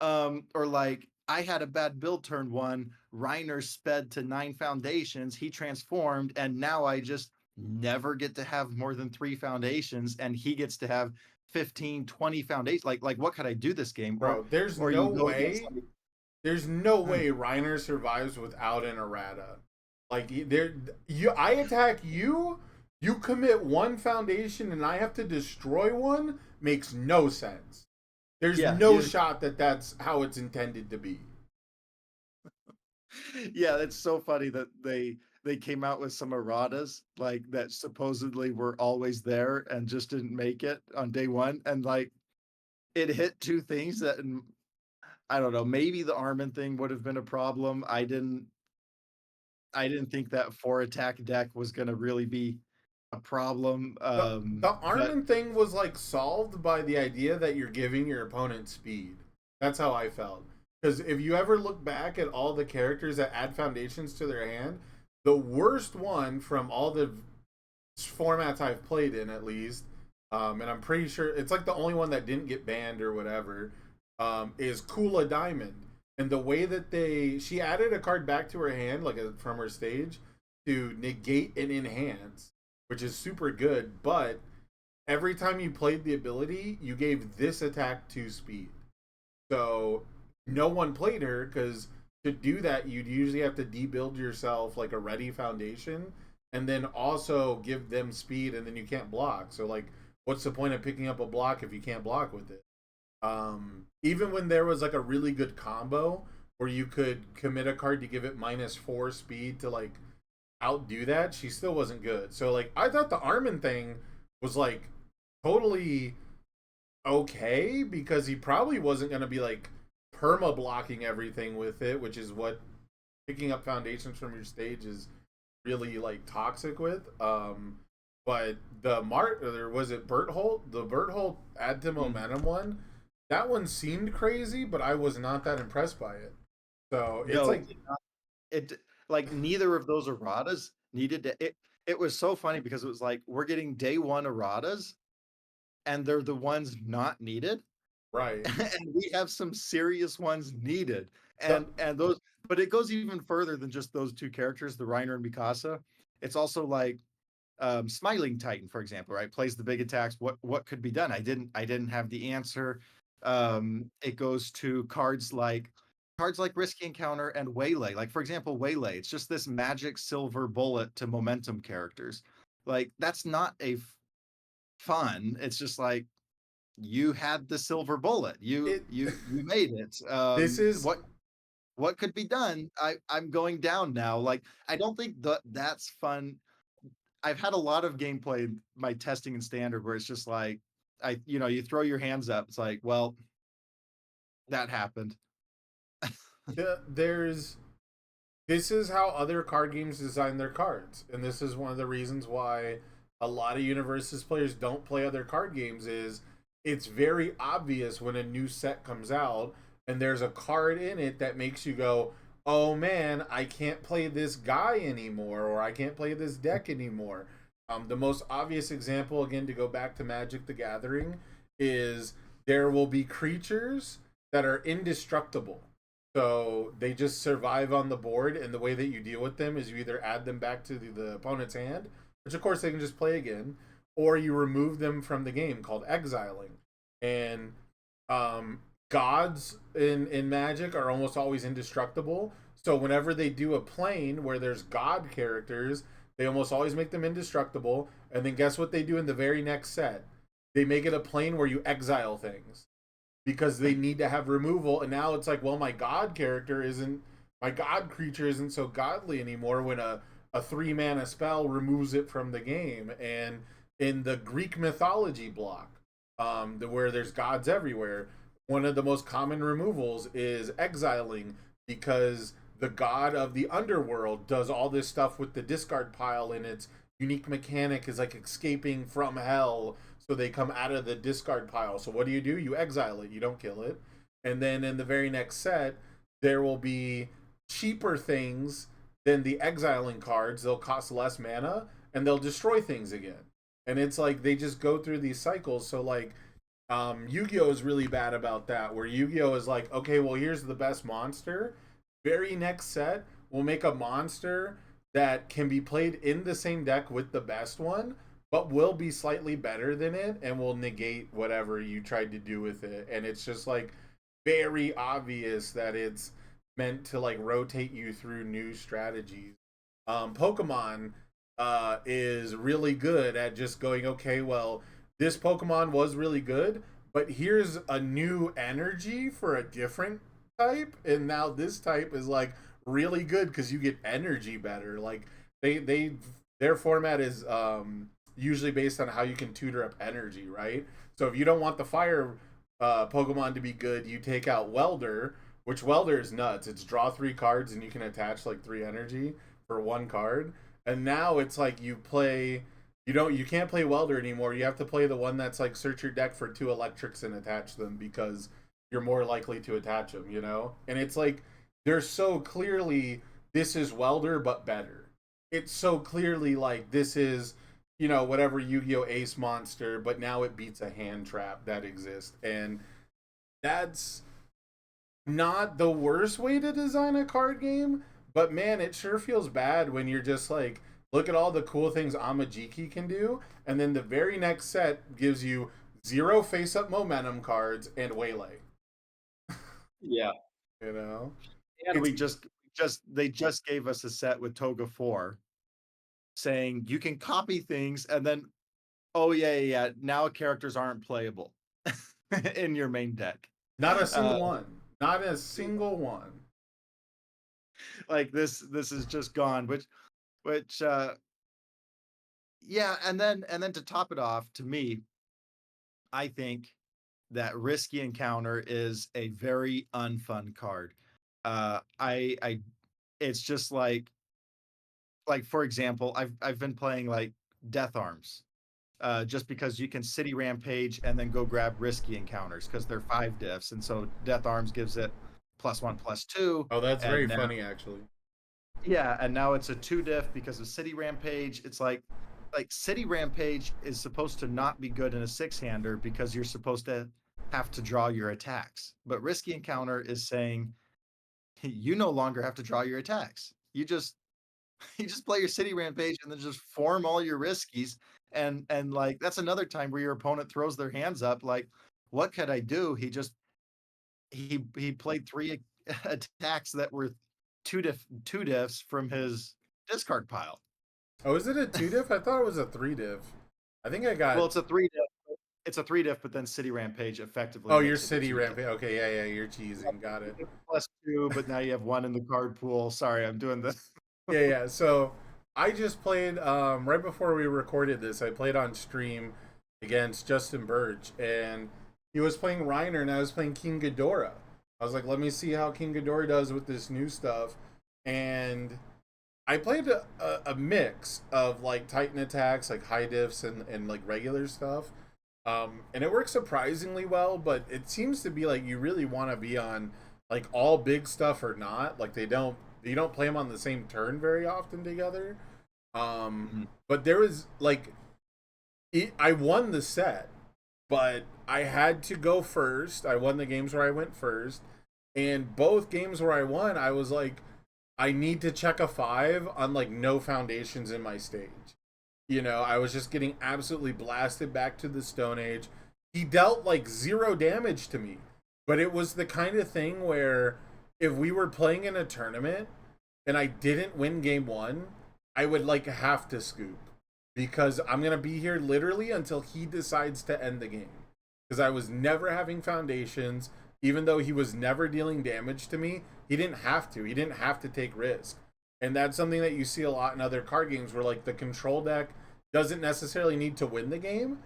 done? Or like I had a bad build turn one. Reiner sped to 9 foundations. He transformed, and now I just never get to have more than 3 foundations, and he gets to have 15, 20 foundations. Like what could I do this game? Bro, Or you go against like, there's no hmm, way Reiner survives without an errata. Like there, I attack you, you commit one foundation, and I have to destroy one. Makes no sense. There's yeah, no shot that that's how it's intended to be. yeah, it's so funny that they came out with some erratas like that supposedly were always there and just didn't make it on day one, and like it hit two things that I don't know, maybe the Armin thing would have been a problem. I didn't think that four attack deck was going to really be a problem. The But Armin thing was like solved by the idea that you're giving your opponent speed. That's how I felt. Because if you ever look back at all the characters that add foundations to their hand, the worst one from all the formats I've played in, at least, and I'm pretty sure it's like the only one that didn't get banned or whatever, is Kula Diamond. And the way that she added a card back to her hand, like from her stage, to negate and enhance, which is super good. But every time you played the ability, you gave this attack 2 speed. So no one played her because to do that, you'd usually have to debuild yourself like a ready foundation and then also give them speed and then you can't block. So, like, what's the point of picking up a block if you can't block with it? Even when there was like a really good combo where you could commit a card to give it -4 speed to like outdo that, she still wasn't good. So, like, I thought the Armin thing was like totally okay because he probably wasn't going to be like perma blocking everything with it, which is what picking up foundations from your stage is really like toxic with. But the Mart, or was it Berthold? The Berthold add to momentum one, that one seemed crazy, but I was not that impressed by it. So it's no, like it like neither of those erratas needed to. It was so funny because it was like we're getting day one erratas, and they're the ones not needed, right. and we have some serious ones needed, The, and those. But it goes even further than just those two characters, the Reiner and Mikasa. It's also like Smiling Titan, for example, right? Plays the big attacks. What could be done? I didn't have the answer. It goes to cards like Risky Encounter and Waylay. Like for example, Waylay. It's just this magic silver bullet to momentum characters. Like that's not fun. It's just like you had the silver bullet. You it you you made it. this is What could be done? I'm going down now. Like I don't think that's fun. I've had a lot of gameplay in my testing and standard where it's just like you throw your hands up. It's like, well, that happened. there's this is how other card games design their cards, and this is one of the reasons why a lot of Universus players don't play other card games. Is it's very obvious when a new set comes out and there's a card in it that makes you go, "Oh man, I can't play this guy anymore," or "I can't play this deck anymore." The most obvious example, again, to go back to Magic the Gathering, is there will be creatures that are indestructible, so they just survive on the board, and the way that you deal with them is you either add them back to the opponent's hand, which of course they can just play again, or you remove them from the game, called exiling. And gods in Magic are almost always indestructible. So whenever they do a plane where there's god characters, they almost always make them indestructible. And then guess what they do in the very next set? They make it a plane where you exile things because they need to have removal. And now it's like, well, my god creature isn't so godly anymore when a 3 mana spell removes it from the game. And in the Greek mythology block, where there's gods everywhere, one of the most common removals is exiling, because the god of the underworld does all this stuff with the discard pile, and its unique mechanic is like escaping from hell, so they come out of the discard pile. So what do? You exile it, you don't kill it. And then in the very next set, there will be cheaper things than the exiling cards. They'll cost less mana and they'll destroy things again. And it's like they just go through these cycles. So like Yu-Gi-Oh is really bad about that, where Yu-Gi-Oh is like, okay, well, here's the best monster. Very next set, we'll make a monster that can be played in the same deck with the best one, but will be slightly better than it and will negate whatever you tried to do with it. And it's just like very obvious that it's meant to like rotate you through new strategies. Pokemon is really good at just going, okay, well, this Pokemon was really good, but here's a new energy for a different type, and now this type is like really good because you get energy better. Like they their format is usually based on how you can tutor up energy, right? So if you don't want the fire Pokemon to be good, you take out Welder, which Welder is nuts. It's draw 3 cards and you can attach like 3 energy for 1 card. And now it's like you can't play Welder anymore. You have to play the one that's like search your deck for 2 electrics and attach them because you're more likely to attach them, you know? And it's like they're so clearly this is Welder but better. It's so clearly like this is whatever Yu-Gi-Oh Ace monster, but now it beats a hand trap that exists. And that's not the worst way to design a card game, but man, it sure feels bad when you're just like, look at all the cool things Amajiki can do, and then the very next set gives you 0 face-up momentum cards and Waylay. Yeah. You know? And we just they just gave us a set with Toga 4 saying you can copy things and then oh yeah, now characters aren't playable in your main deck. Not a single one. Not a single one. Like this is just gone, which yeah, and then to top it off, to me, I think that Risky Encounter is a very unfun card. I it's just like for example, I've been playing like Death Arms. Just because you can City Rampage and then go grab Risky Encounters because they're 5 diffs, and so Death Arms gives it +1/+2. Oh, that's very and now, funny actually. yeah, and now it's a 2 diff because of City Rampage. It's like City Rampage is supposed to not be good in a 6-hander because you're supposed to have to draw your attacks. But Risky Encounter is saying you no longer have to draw your attacks. You just play your City Rampage and then just form all your riskies. And like that's another time where your opponent throws their hands up like, what could I do? He played 3 attacks that were 2 diffs from his discard pile. Oh, is it a 2 diff? I thought it was a 3 diff. I think I got. Well, it's a 3 diff. It's a 3 diff, but then City Rampage effectively. Oh, your City Rampage. Okay, yeah, you're cheesing. Got it. +2, but now you have 1 in the card pool. Sorry, I'm doing this. Yeah. So I just played right before we recorded this. I played on stream against Justin Birch, and he was playing Reiner, and I was playing King Ghidorah. I was like, let me see how King Ghidorah does with this new stuff, and I played a mix of like Titan attacks, like high diffs and like regular stuff. And it works surprisingly well, but it seems to be like you really want to be on like all big stuff or not. Like you don't play them on the same turn very often together. But there was like I won the set, but I had to go first. I won the games where I went first, and both games where I won, I was like, I need to check a 5 on like no foundations in my stage. I was just getting absolutely blasted back to the Stone Age. He dealt like 0 damage to me, but it was the kind of thing where if we were playing in a tournament and I didn't win game 1, I would like have to scoop because I'm going to be here literally until he decides to end the game. Because I was never having foundations, even though he was never dealing damage to me. He didn't have to. He didn't have to take risk. And that's something that you see a lot in other card games where like the control deck doesn't necessarily need to win the game.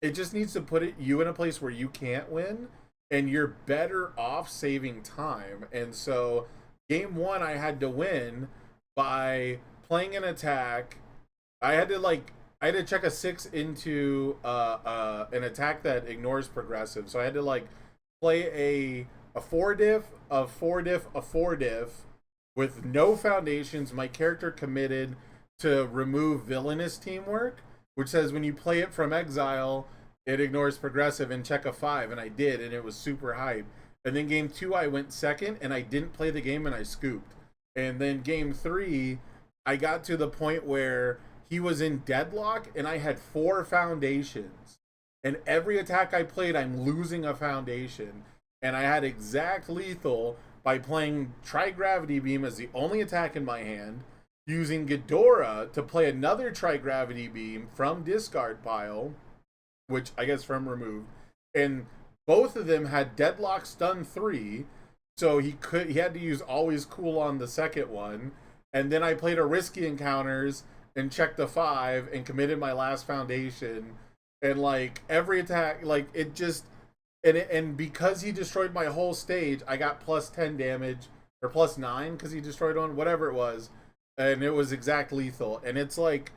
It just needs to put you in a place where you can't win and you're better off saving time. And so game 1 I had to win by playing an attack. I had to check a 6 into an attack that ignores progressive. So I had to like play a 4 diff, a 4 diff, a 4 diff with no foundations. My character committed to remove villainous teamwork, which says when you play it from exile, it ignores progressive and check a 5, and I did, and it was super hype. And then game 2 I went second and I didn't play the game and I scooped. And then game 3 I got to the point where he was in deadlock and I had 4 foundations. And every attack I played, I'm losing a foundation. And I had exact lethal by playing Tri-Gravity Beam as the only attack in my hand, using Ghidorah to play another Tri-Gravity Beam from discard pile, which I guess from removed. And both of them had Deadlock Stun 3, so he had to use Always Cool on the second one. and then I played a risky encounters and checked a 5 and committed my last foundation, and like every attack, like it just and because he destroyed my whole stage, I got plus 10 damage or plus 9 because he destroyed one, whatever it was, and it was exact lethal. And it's like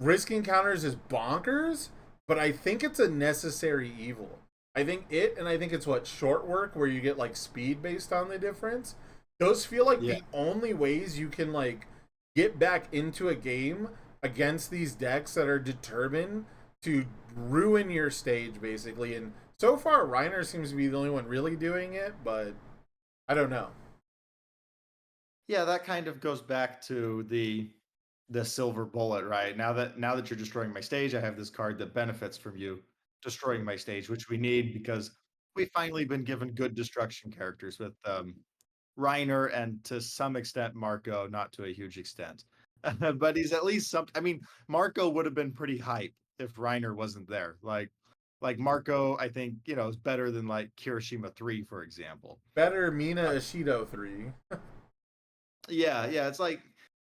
risk encounters is bonkers, but I think it's a necessary evil. I think it, and I think it's what short work where you get like speed based on the difference. Those feel like Yeah. the only ways you can like get back into a game against these decks that are determined to ruin your stage basically. And so far Reiner seems to be the only one really doing it, but I don't know. Yeah, that kind of goes back to the silver bullet, right? Now that you're destroying my stage, I have this card that benefits from you destroying my stage, which we need because we've finally been given good destruction characters with Reiner and to some extent Marco, not to a huge extent. But he's at least some I mean, Marco would have been pretty hype if Reiner wasn't there. Like Marco, I think, is better than like Kirishima 3, for example. Better Mina Ishido 3. Yeah, yeah, it's like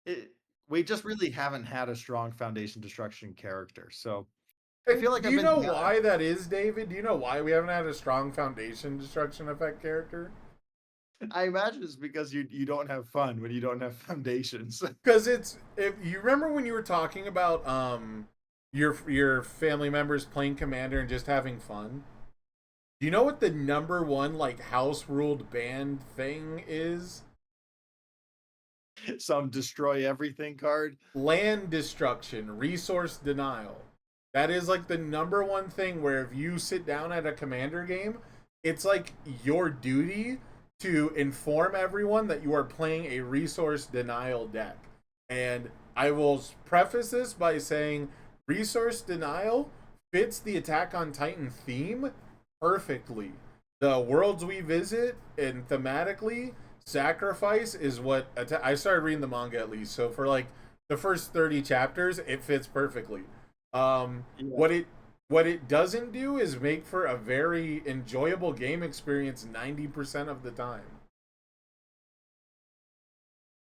it, we just really haven't had a strong foundation destruction character. So I And feel like do I've you been know down. why that is, David? Do you know why we haven't had a strong foundation destruction effect character? I imagine it's because you don't have fun when you don't have foundations. Because it's if you remember when you were talking about your family members playing Commander and just having fun. Do you know what the number one like house ruled banned thing is? Some destroy everything card. Land destruction, resource denial. That is like the number one thing where if you sit down at a Commander game, it's like your duty to inform everyone that you are playing a resource denial deck. And I will preface this by saying resource denial fits the Attack on Titan theme perfectly. The worlds we visit and thematically, sacrifice is what I started reading the manga at least. So for like the first 30 chapters, it fits perfectly. Um, Yeah. what it what it doesn't do is make for a very enjoyable game experience 90% of the time.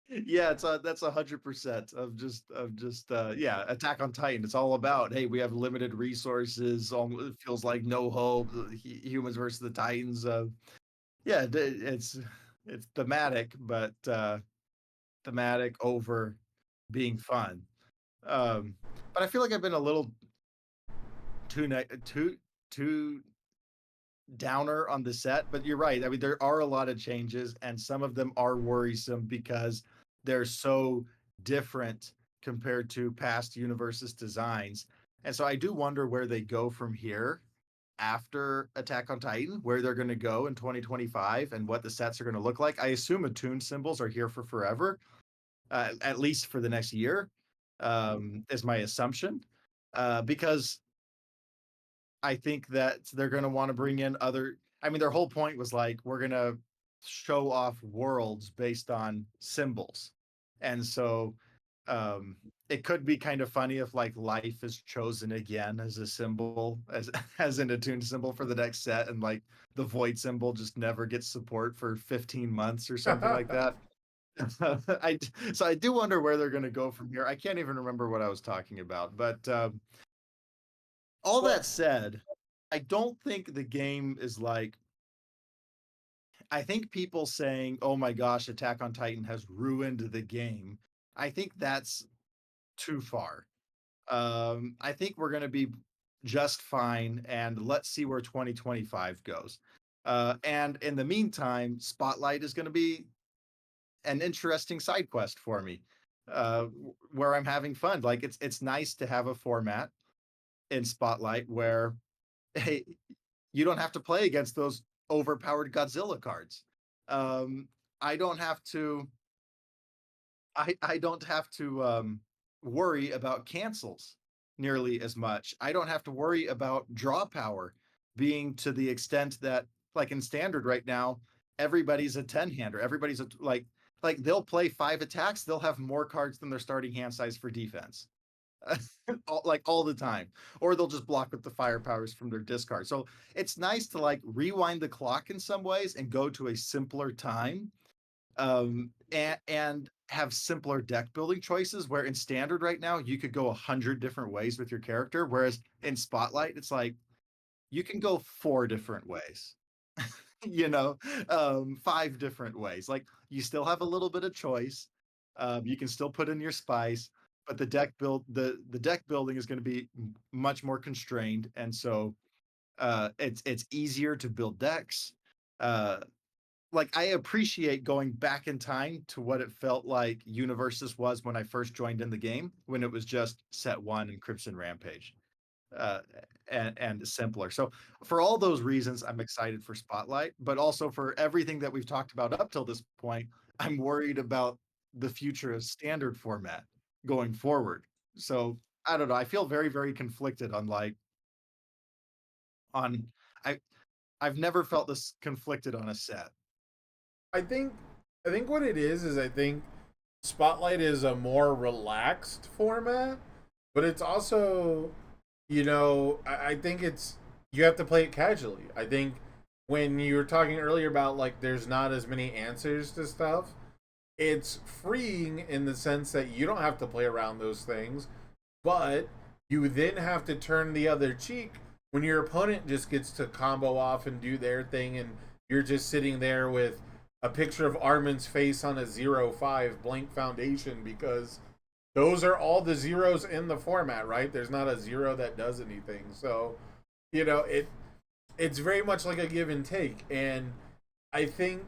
Yeah, that's 100% of just yeah, Attack on Titan. It's all about, hey, we have limited resources. It feels like no hope. Humans versus the Titans. Yeah, it's thematic, but thematic over being fun. Um, but I feel like I've been a little too downer on the set, but you're right. I mean, there are a lot of changes, and some of them are worrisome because they're so different compared to past Universus designs. And so I do wonder where they go from here after Attack on Titan, where they're going to go in 2025 and what the sets are going to look like. I assume attuned symbols are here for forever, at least for the next year, is my assumption. Because I think that they're going to want to bring in other. I mean, their whole point was like, we're going to show off worlds based on symbols. And so um, it could be kind of funny if like life is chosen again as a symbol, as an attuned symbol for the next set, and like the void symbol just never gets support for 15 months or something like that. I so I do wonder where they're going to go from here. I can't even remember what I was talking about, but all Well, that said, I don't think the game is like. I think people saying, "Oh my gosh, Attack on Titan has ruined the game." I think that's too far. I think we're going to be just fine, and let's see where 2025 goes. And in the meantime, Spotlight is going to be an interesting side quest for me, where I'm having fun. Like it's nice to have a format in Spotlight where hey, you don't have to play against those overpowered Godzilla cards. Um, I don't have to. I don't have to worry about cancels nearly as much. I don't have to worry about draw power being to the extent that, like in standard right now, everybody's a 10-hander. Everybody's like they'll play 5 attacks. They'll have more cards than their starting hand size for defense. Like all the time, or they'll just block with the firepowers from their discard. So it's nice to like rewind the clock in some ways and go to a simpler time. And have simpler deck building choices where in standard right now you could go 100 different ways with your character, whereas in Spotlight it's like you can go 4 different ways. You know, 5 different ways. Like you still have a little bit of choice. You can still put in your spice, but the deck building is going to be much more constrained, and so it's easier to build decks. Uh, like I appreciate going back in time to what it felt like Universus was when I first joined in the game, when it was just set one and Crimson Rampage, uh, and simpler. So for all those reasons, I'm excited for Spotlight, but also for everything that we've talked about up till this point, I'm worried about the future of standard format going forward. So I don't know. I feel very, very conflicted on on I I've never felt this conflicted on a set. I think I think what it is I think Spotlight is a more relaxed format, but it's also, I think it's you have to play it casually. I think when you were talking earlier about like there's not as many answers to stuff, it's freeing in the sense that you don't have to play around those things, but you then have to turn the other cheek when your opponent just gets to combo off and do their thing, and you're just sitting there with a picture of Armin's face on a 0-5 blank foundation because those are all the zeros in the format, right? There's not a zero that does anything. So, it's very much like a give and take. And I think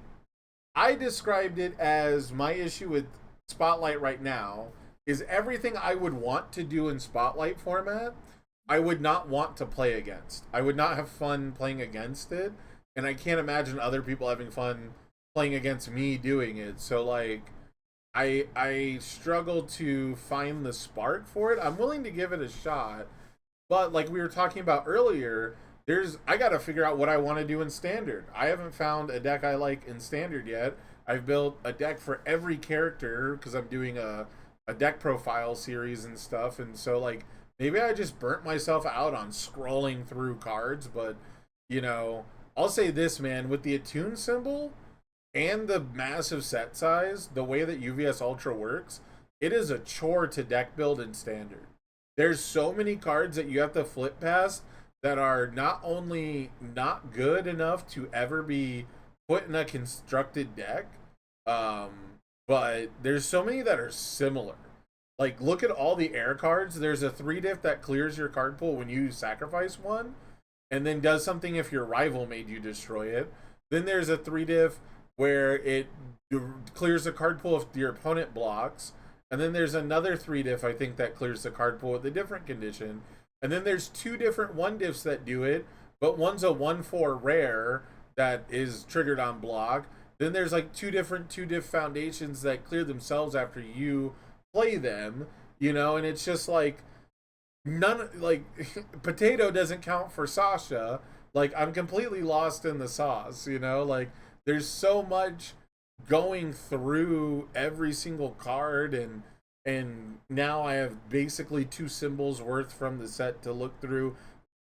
I described it as my issue with Spotlight right now is everything I would want to do in Spotlight format, I would not want to play against. I would not have fun playing against it, and I can't imagine other people having fun playing against me doing it. So like I struggle to find the spark for it. I'm willing to give it a shot, but like we were talking about earlier, I got to figure out what I want to do in standard. I haven't found a deck I like in standard yet. I've built a deck for every character because I'm doing a deck profile series and stuff, and so like maybe I just burnt myself out on scrolling through cards, but you know, I'll say this, man, with the attune symbol and the massive set size, the way that UVS Ultra works, it is a chore to deck build in standard. There's so many cards that you have to flip past that are not only not good enough to ever be put in a constructed deck, um, but there's so many that are similar. Like, look at all the air cards. There's a 3 diff that clears your card pool when you sacrifice one, and then does something if your rival made you destroy it. Then there's a 3 diff where it clears the card pool if your opponent blocks. And then there's another 3 diff, I think, that clears the card pool with a different condition. And then there's 2 different 1 diffs that do it, but one's a 1/4 rare that is triggered on block. Then there's like 2 different 2 diff foundations that clear themselves after you play them, and it's just like none, like potato doesn't count for Sasha. Like I'm completely lost in the sauce, like there's so much going through every single card, and now I have basically 2 symbols worth from the set to look through.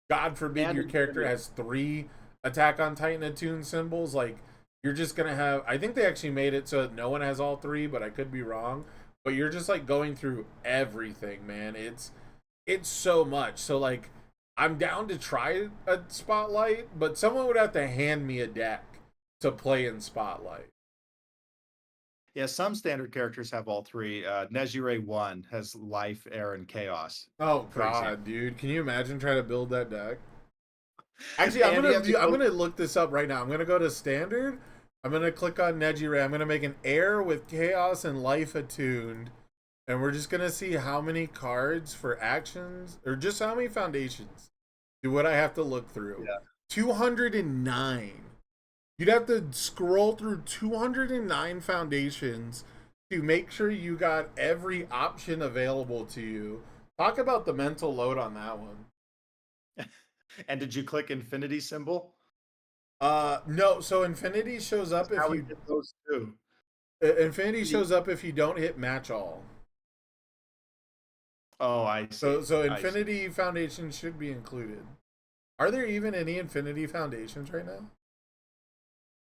God forbid And your character has 3 Attack on Titan attuned symbols. Like you're just gonna have. I think they actually made it so that no one has all 3, but I could be wrong. But you're just like going through everything, man. It's so much. So like I'm down to try a Spotlight, but someone would have to hand me a deck to play in Spotlight. yeah, some standard characters have all three. Nejire 1 has life, air, and chaos, Oh for god, example. dude. Can you imagine trying to build that deck? Actually, And you have to I'm go. gonna look this up right now. I'm gonna go to standard. I'm gonna click on Nejire. I'm gonna make an air with chaos and life attuned. And we're just gonna see how many cards for actions or just how many foundations do what I have to look through. Yeah. 209. You'd have to scroll through 209 foundations to make sure you got every option available to you. Talk about the mental load on that one. And did you click infinity symbol? No, so infinity shows up if How we you did those two. infinity shows up if you don't hit match all. Oh, I So see. so I see. infinity foundations should be included. Are there even any infinity foundations right now?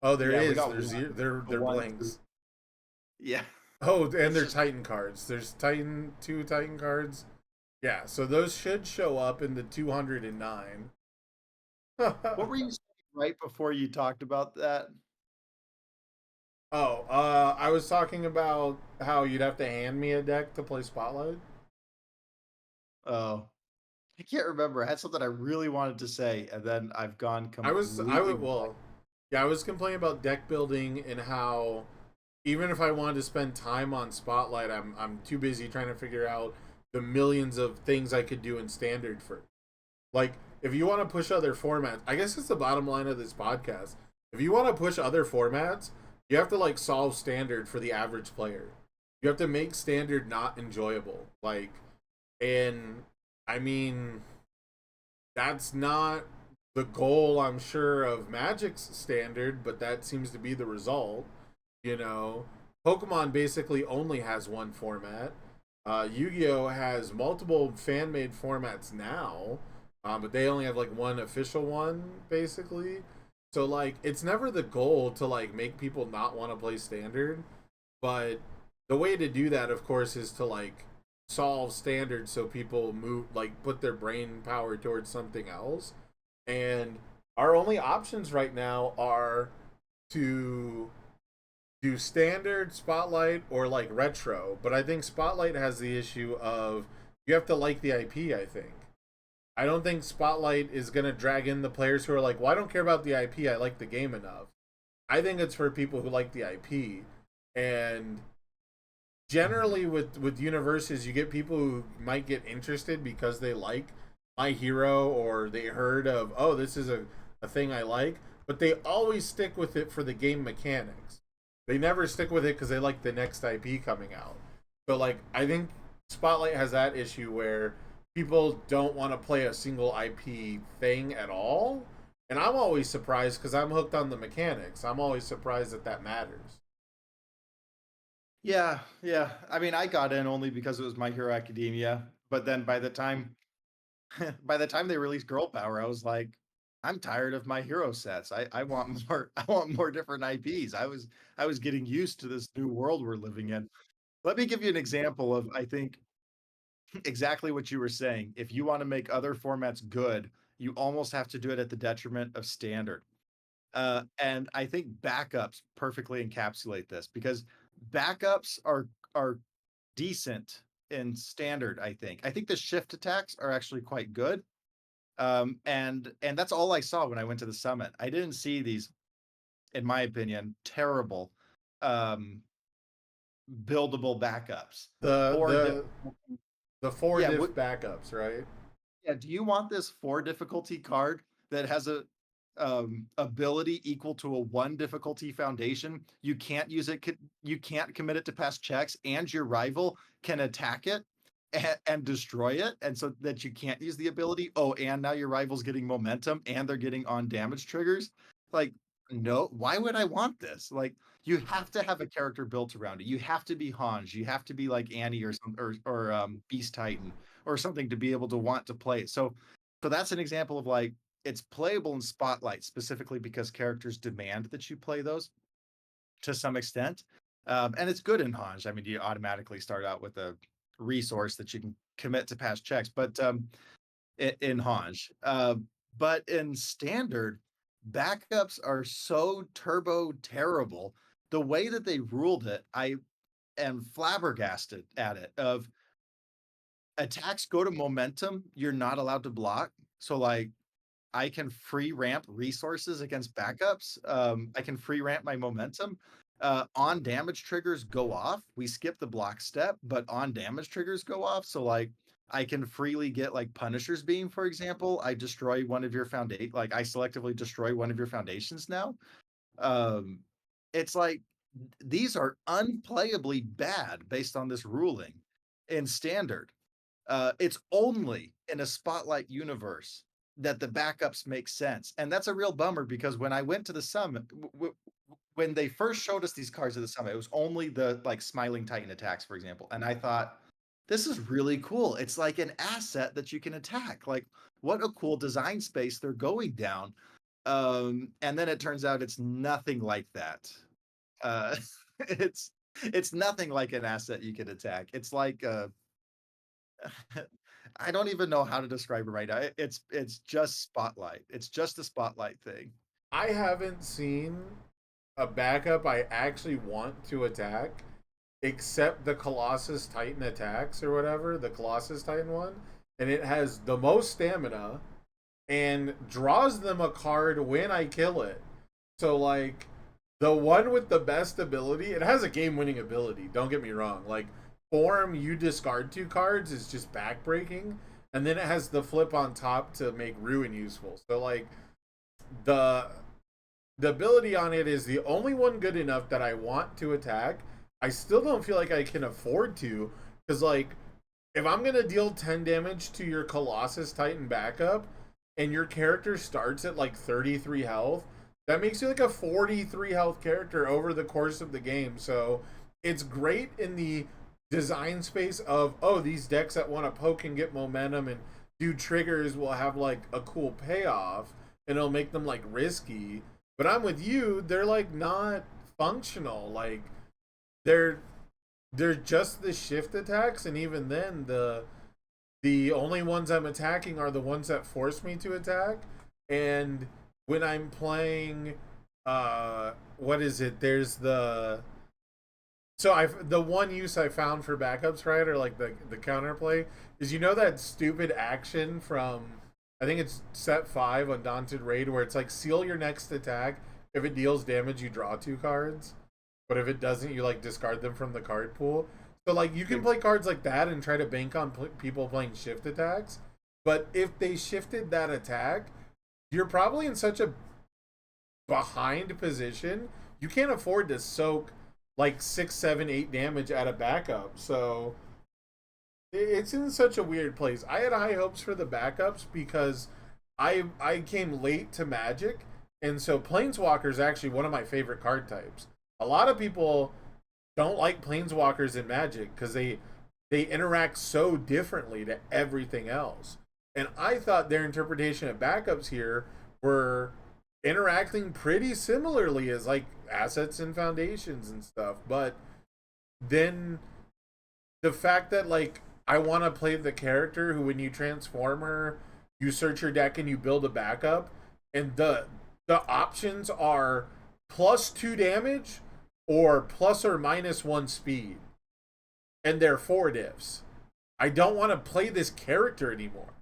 Oh, there Yeah, we is. got There's one. zero. They're The one, two. blanks. Yeah. Oh, and It's they're just Titan cards. There's two Titan cards. Yeah, so those should show up in the 209. what were you saying right before you talked about that? Oh, I was talking about how you'd have to hand me a deck to play Spotlight. Oh, I can't remember. I had something I really wanted to say, and then I've gone I completely would, blank. well, yeah, I was complaining about deck building and how even if I wanted to spend time on Spotlight, I'm too busy trying to figure out the millions of things I could do in Standard for. Like, if you want to push other formats, I guess it's the bottom line of this podcast. If you want to push other formats, you have to like solve Standard for the average player. You have to make Standard not enjoyable. Like, and I mean, that's not the goal, I'm sure, of Magic's Standard, but that seems to be the result. You know, Pokemon basically only has one format. Yu-Gi-Oh has multiple fan-made formats now, but they only have like one official one basically. So like, it's never the goal to like make people not want to play Standard, but the way to do that, of course, is to like solve Standard so people move like put their brain power towards something else. And our only options right now are to do Standard, Spotlight, or like Retro. But I think Spotlight has the issue of you have to like the IP, I think. I don't think Spotlight is going to drag in the players who are like, well, I don't care about the IP. I like the game enough. I think it's for people who like the IP. And Mhm. generally with Universes, you get people who might get interested because they like My Hero or they heard of, oh, this is a thing I like, but they always stick with it for the game mechanics. They never stick with it because they like the next IP coming out. So like, I think Spotlight has that issue where people don't want to play a single IP thing at all. And I'm always surprised because I'm hooked on the mechanics. I'm always surprised that that matters. Yeah, yeah. I mean, I got in only because it was My Hero Academia, but then by the time by the time they released Girl Power, I was like, I'm tired of my hero sets. I want more I want more different IPs. I was getting used to this new world we're living in. Let me give you an example of I think exactly what you were saying. If you want to make other formats good, you almost have to do it at the detriment of standard. And I think backups perfectly encapsulate this because backups are decent in standard. I think the shift attacks are actually quite good. And that's all I saw when I went to the summit. I didn't see these, in my opinion, terrible um, buildable backups. The Four the difficulty. the four Yeah, diff backups, right? yeah, do you want this 4 difficulty card that has a ability equal to a 1 difficulty foundation? You can't use it, you can't commit it to pass checks, and your rival can attack it and destroy it, and so that you can't use the ability. Oh, and now your rival's getting momentum and they're getting on damage triggers. Like, no, why would I want this? Like, you have to have a character built around it. You have to be Hans. You have to be like Annie or some or Beast Titan or something to be able to want to play it. So that's an example of like it's playable in Spotlight specifically because characters demand that you play those to some extent. And it's good in Hanj. I mean, you automatically start out with a resource that you can commit to past checks, but in Hanj. But in standard, backups are so turbo terrible. The way that they ruled it, I am flabbergasted at it. Of attacks go to momentum, you're not allowed to block. So like I can free ramp resources against backups. I can free ramp my momentum. On damage triggers go off. We skip the block step, but on damage triggers go off. So like I can freely get like Punisher's Beam, for example. I destroy one of your foundation, like I selectively destroy one of your foundations now. Um, it's like these are unplayably bad based on this ruling in standard. It's only in a Spotlight universe that the backups make sense, and that's a real bummer because when I went to the summit, when they first showed us these cards at the summit, it was only the like Smiling Titan attacks, for example, and I thought this is really cool. It's like an asset that you can attack. Like, what a cool design space they're going down. And then it turns out it's nothing like that. Uh, it's It's nothing like an asset you can attack. It's like, I don't even know how to describe it right now. It's just spotlight. It's just a spotlight thing. I haven't seen a backup I actually want to attack except the Colossus Titan attacks or whatever, the Colossus Titan one. And it has the most stamina and draws them a card when I kill it. So, like, the one with the best ability, it has a game winning ability, don't get me wrong. Like, form, you discard two cards is just backbreaking. And then it has the flip on top to make Ruin useful. So, like, the the ability on it is the only one good enough that I want to attack. I still don't feel like I can afford to, because like if I'm gonna deal 10 damage to your Colossus Titan backup, and your character starts at like 33 health, that makes you like a 43 health character over the course of the game. So it's great in the design space of, oh, these decks that want to poke and get momentum and do triggers will have like a cool payoff and it'll make them like risky. But I'm with you, they're like not functional. Like they're they're just the shift attacks, and even then the only ones I'm attacking are the ones that force me to attack. And when I'm playing what is it? There's the so I the one use I found for backups, right, or like the counterplay is, you know, that stupid action from, I think it's set 5 on Daunted Raid, where it's like seal your next attack. If it deals damage, you draw two cards, but if it doesn't, you like discard them from the card pool. So like you can play cards like that and try to bank on people playing shift attacks. But if they shifted that attack, you're probably in such a behind position, you can't afford to soak like 6, 7, 8 damage at a backup. So it's in such a weird place. I had high hopes for the backups because I came late to Magic, and so Planeswalker is actually one of my favorite card types. A lot of people don't like Planeswalkers in Magic because they interact so differently to everything else. And I thought their interpretation of backups here were interacting pretty similarly as like assets and foundations and stuff. But then the fact that like I want to play the character who, when you transform her, you search your deck and you build a backup, and the options are +2 damage or ±1 speed, and they're 4 diffs. I don't want to play this character anymore.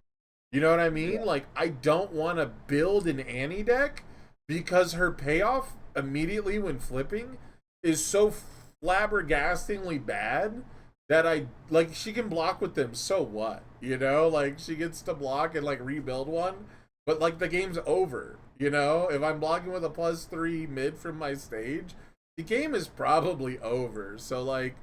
You know what I mean? Like, I don't want to build an Annie deck because her payoff immediately when flipping is so flabbergastingly bad that I like, she can block with them, so what? You know, like she gets to block and like rebuild one, but like the game's over. You know, if I'm blocking with a +3 mid from my stage, the game is probably over. So like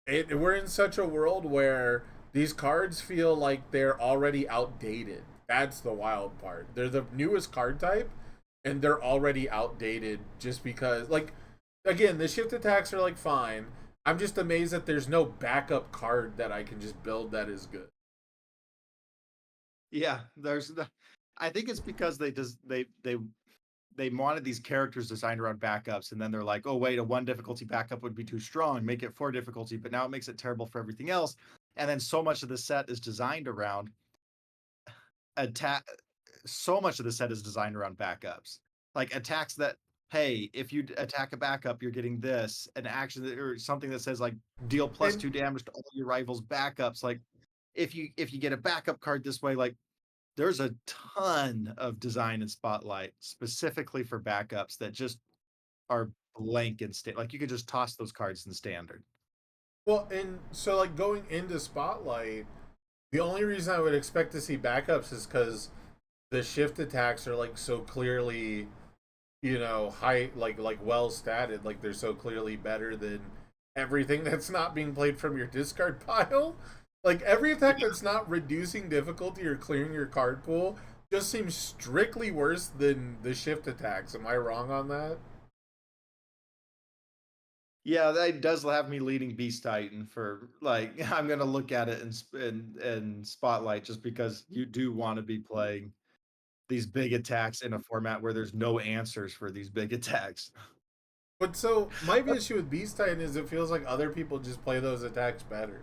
we're in such a world where these cards feel like they're already outdated. That's the wild part. They're the newest card type and they're already outdated just because, like, again, the shift attacks are like fine. I'm just amazed that there's no backup card that I can just build that is good. Yeah, there's the I think it's because they wanted these characters designed around backups, and then they're like, oh wait, a 1 difficulty backup would be too strong, make it 4 difficulty, but now it makes it terrible for everything else. And then so much of the set is designed around attack. So much of the set is designed around backups, like attacks that, hey, if you attack a backup, you're getting this, an action that, or something that says like deal And +2 damage to all your rivals backups. Like if you get a backup card this way, like there's a ton of design and spotlight specifically for backups that just are blank and state. Like you could just toss those cards in standard. well, and so like going into Spotlight, the only reason I would expect to see backups is because the shift attacks are like so clearly, you know, high, like well statted, like they're so clearly better than everything that's not being played from your discard pile. Like every attack that's not reducing difficulty or clearing your card pool just seems strictly worse than the shift attacks. Am I wrong on that? Yeah, that does have me leading Beast Titan for like I'm gonna look at it and spotlight just because you do want to be playing these big attacks in a format where there's no answers for these big attacks. But so my issue with Beast Titan is it feels like other people just play those attacks better.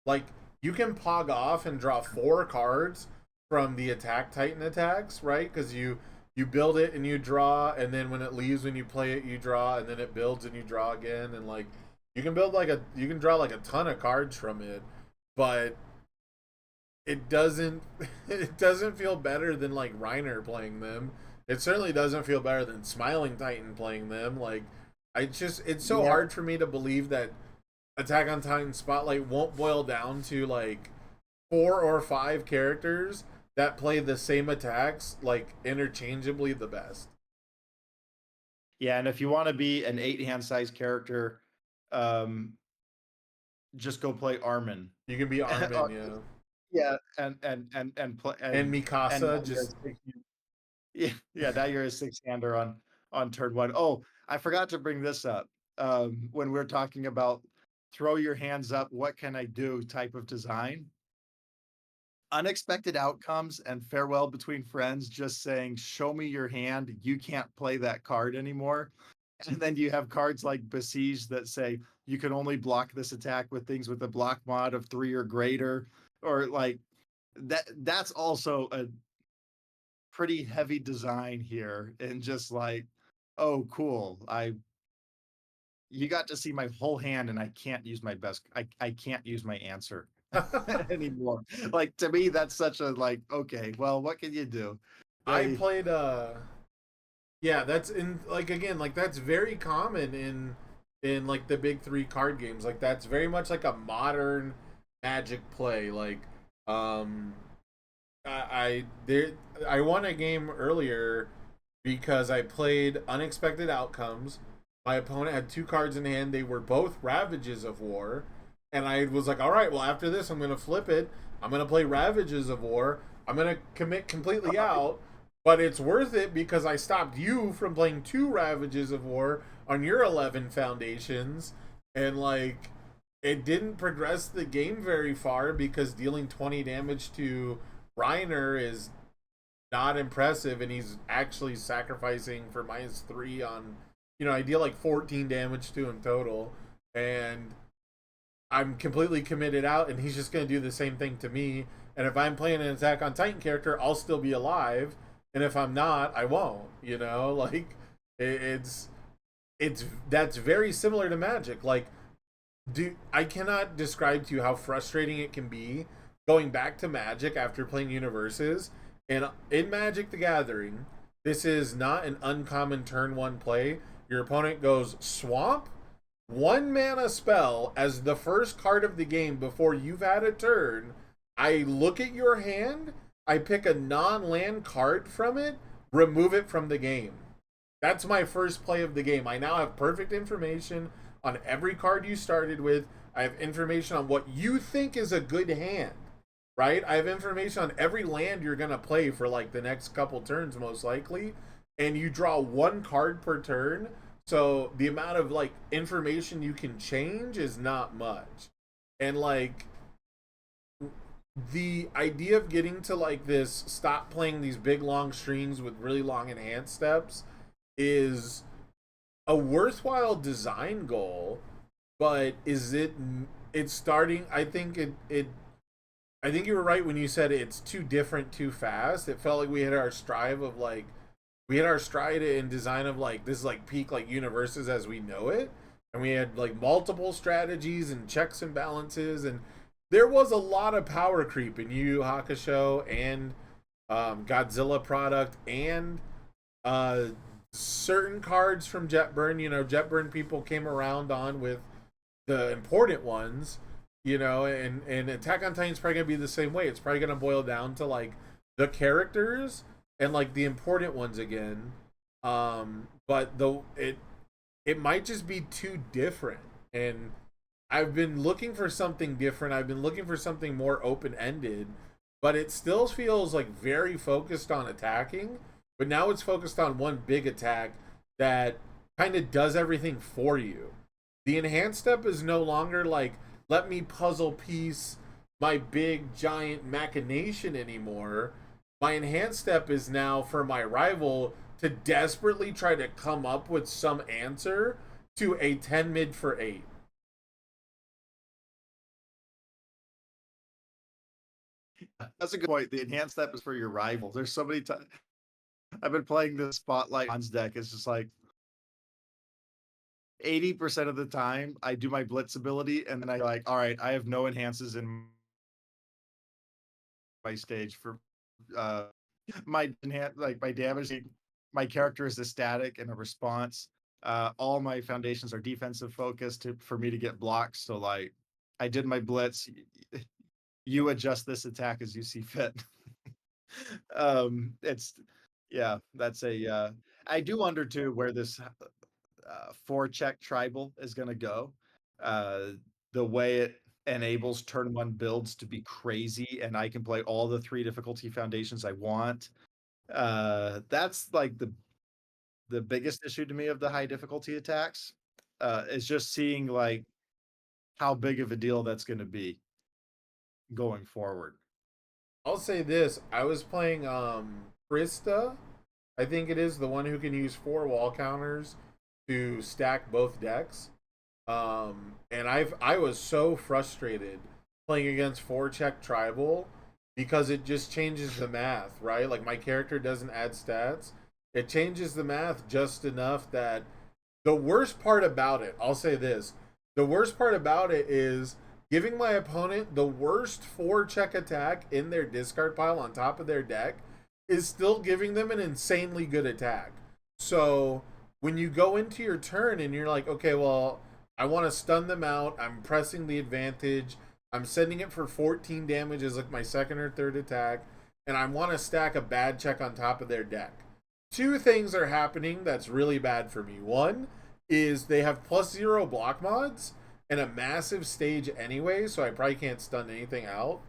Like you can pog off and draw 4 cards from the attack Titan attacks, right? Because you build it and you draw, and then when it leaves, when you play it, you draw, and then it builds and you draw again, and like you can draw like a ton of cards from it, but it doesn't it doesn't feel better than like Reiner playing them. It certainly doesn't feel better than Smiling Titan playing them. Like it's so Yeah, hard for me to believe that Attack on Titan Spotlight won't boil down to like 4 or 5 characters that play the same attacks like interchangeably the best. yeah, and if you want to be an 8 hand size character, um, just go play Armin. You can be Uh, Armin, yeah, yeah, and play and and now Mikasa you're a just yeah, yeah, now you're a 6 hander on turn one. Oh, I forgot to bring this up. When we're talking about throw your hands up, what can I do type of design? Unexpected outcomes and farewell between friends just saying, show me your hand, you can't play that card anymore. And then you have cards like Besiege that say you can only block this attack with things with a block mod of 3 or greater, or like that's also a pretty heavy design here. And just like, oh cool, I you got to see my whole hand and I can't use my best, I can't use my answer anymore. Like to me, that's such a like, okay, well, what can you do? I They played yeah, that's in like again, like that's very common in like the big 3 card games. Like that's very much like a modern Magic play. Like um I did I won a game earlier because I played Unexpected Outcomes. My opponent had 2 cards in hand. They were both Ravages of War, and I was like, "All right, well after this, I'm gonna flip it. I'm gonna play Ravages of War. I'm gonna commit completely out, but it's worth it because I stopped you from playing 2 Ravages of War on your 11 foundations, and like." It didn't progress the game very far because dealing 20 damage to Reiner is not impressive, and he's actually sacrificing for -3 on. I deal like 14 damage to him total, and I'm completely committed out, and he's just going to do the same thing to me. And if I'm playing an Attack on Titan character, I'll still be alive, and if I'm not, I won't. Like it's that's very similar to Magic. Like I cannot describe to you how frustrating it can be going back to Magic after playing Universes. And in Magic the Gathering, this is not an uncommon turn one play. Your opponent goes Swamp, 1 mana spell as the first card of the game before you've had a turn. I look at your hand, I pick a non land card from it, remove it from the game. That's my first play of the game. I now have perfect information on every card you started with. I have information on what you think is a good hand, right? I have information on every land you're going to play for like the next couple turns, most likely. And you draw 1 card per turn. So the amount of like information you can change is not much. And like the idea of getting to like this, stop playing these big long strings with really long enhanced steps is a worthwhile design goal, but it's starting. I think you were right when you said it's too different too fast. It felt like we hit our stride in design of like this is like peak like Universes as we know it, and we had like multiple strategies and checks and balances, and there was a lot of power creep in Yu Yu Hakusho and Godzilla product and uh certain cards from Jetburn. Jetburn people came around on with the important ones. And Attack on Titan's probably gonna be the same way. It's probably gonna boil down to like the characters and like the important ones again. But it might just be too different. And I've been looking for something different. I've been looking for something more open ended, but it still feels like very focused on attacking. But now it's focused on one big attack that kind of does everything for you. The enhanced step is no longer like, let me puzzle piece my big giant machination anymore. My enhanced step is now for my rival to desperately try to come up with some answer to a 10 mid for 8. That's a good point. The enhanced step is for your rivals. There's so many times I've been playing this Spotlight Hans deck. It's just like 80% of the time I do my blitz ability and then I like, all right, I have no enhances in my stage for uh like my damage. My character is a static and a response. All my foundations are defensive focused for me to get blocks. So like I did my blitz. You adjust this attack as you see fit. It's yeah, that's a I do wonder too where this four check tribal is going to go. Uh, the way it enables turn one builds to be crazy, and I can play all the three difficulty foundations I want. That's like the biggest issue to me of the high difficulty attacks. Is just seeing like how big of a deal that's going to be going forward. I'll say this: I was playing Krista. I think it is the one who can use 4 wall counters to stack both decks. And I was so frustrated playing against 4 check tribal because it just changes the math, right? Like my character doesn't add stats. It changes the math just enough that the worst part about it, I'll say this, the worst part about it is giving my opponent the worst 4 check attack in their discard pile on top of their deck is still giving them an insanely good attack. So when you go into your turn and you're like, okay, well, I want to stun them out. I'm pressing the advantage. I'm sending it for 14 damage as like my second or third attack, and I want to stack a bad check on top of their deck. Two things are happening that's really bad for me. One is they have +0 block mods and a massive stage anyway, so I probably can't stun anything out.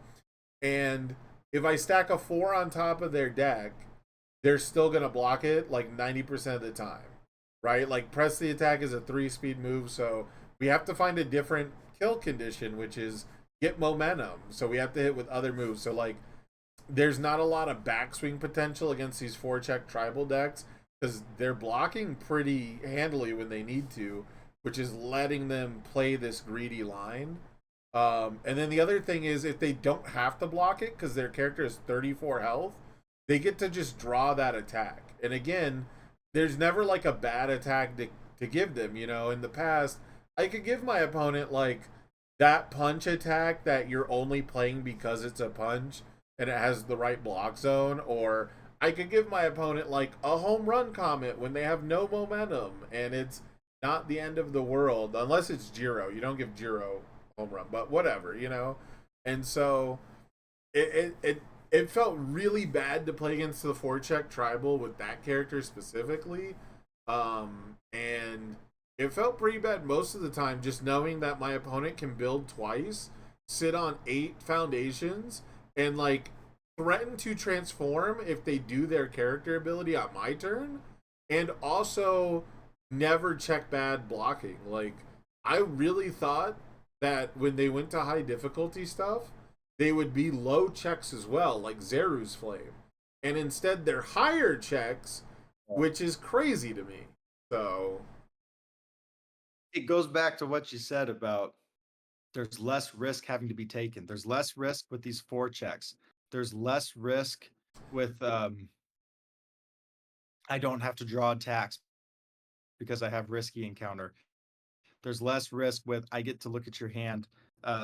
And if I stack a 4 on top of their deck, they're still going to block it like 90% of the time, right? Like press the attack is a 3 speed move, so we have to find a different kill condition, which is get momentum. So we have to hit with other moves. So like there's not a lot of backswing potential against these 4 check tribal decks because they're blocking pretty handily when they need to, which is letting them play this greedy line. And then the other thing is if they don't have to block it because their character is 34 health, they get to just draw that attack. And again, there's never like a bad attack to give them. You know, in the past, I could give my opponent like that punch attack that you're only playing because it's a punch and it has the right block zone, or I could give my opponent like a home run comet when they have no momentum and it's not the end of the world unless it's Jiro. You don't give Jiro home run, but whatever, you know. And so it felt really bad to play against the 4 check tribal with that character specifically. And it felt pretty bad most of the time just knowing that my opponent can build twice, sit on 8 foundations, and like threaten to transform if they do their character ability on my turn, and also never check bad blocking. Like I really thought that when they went to high difficulty stuff, they would be low checks as well, like Zeru's Flame. And instead they're higher checks, which is crazy to me. So It goes back to what you said about there's less risk having to be taken. There's less risk with these 4 checks. There's less risk with I don't have to draw attacks because I have risky encounter. There's less risk with I get to look at your hand.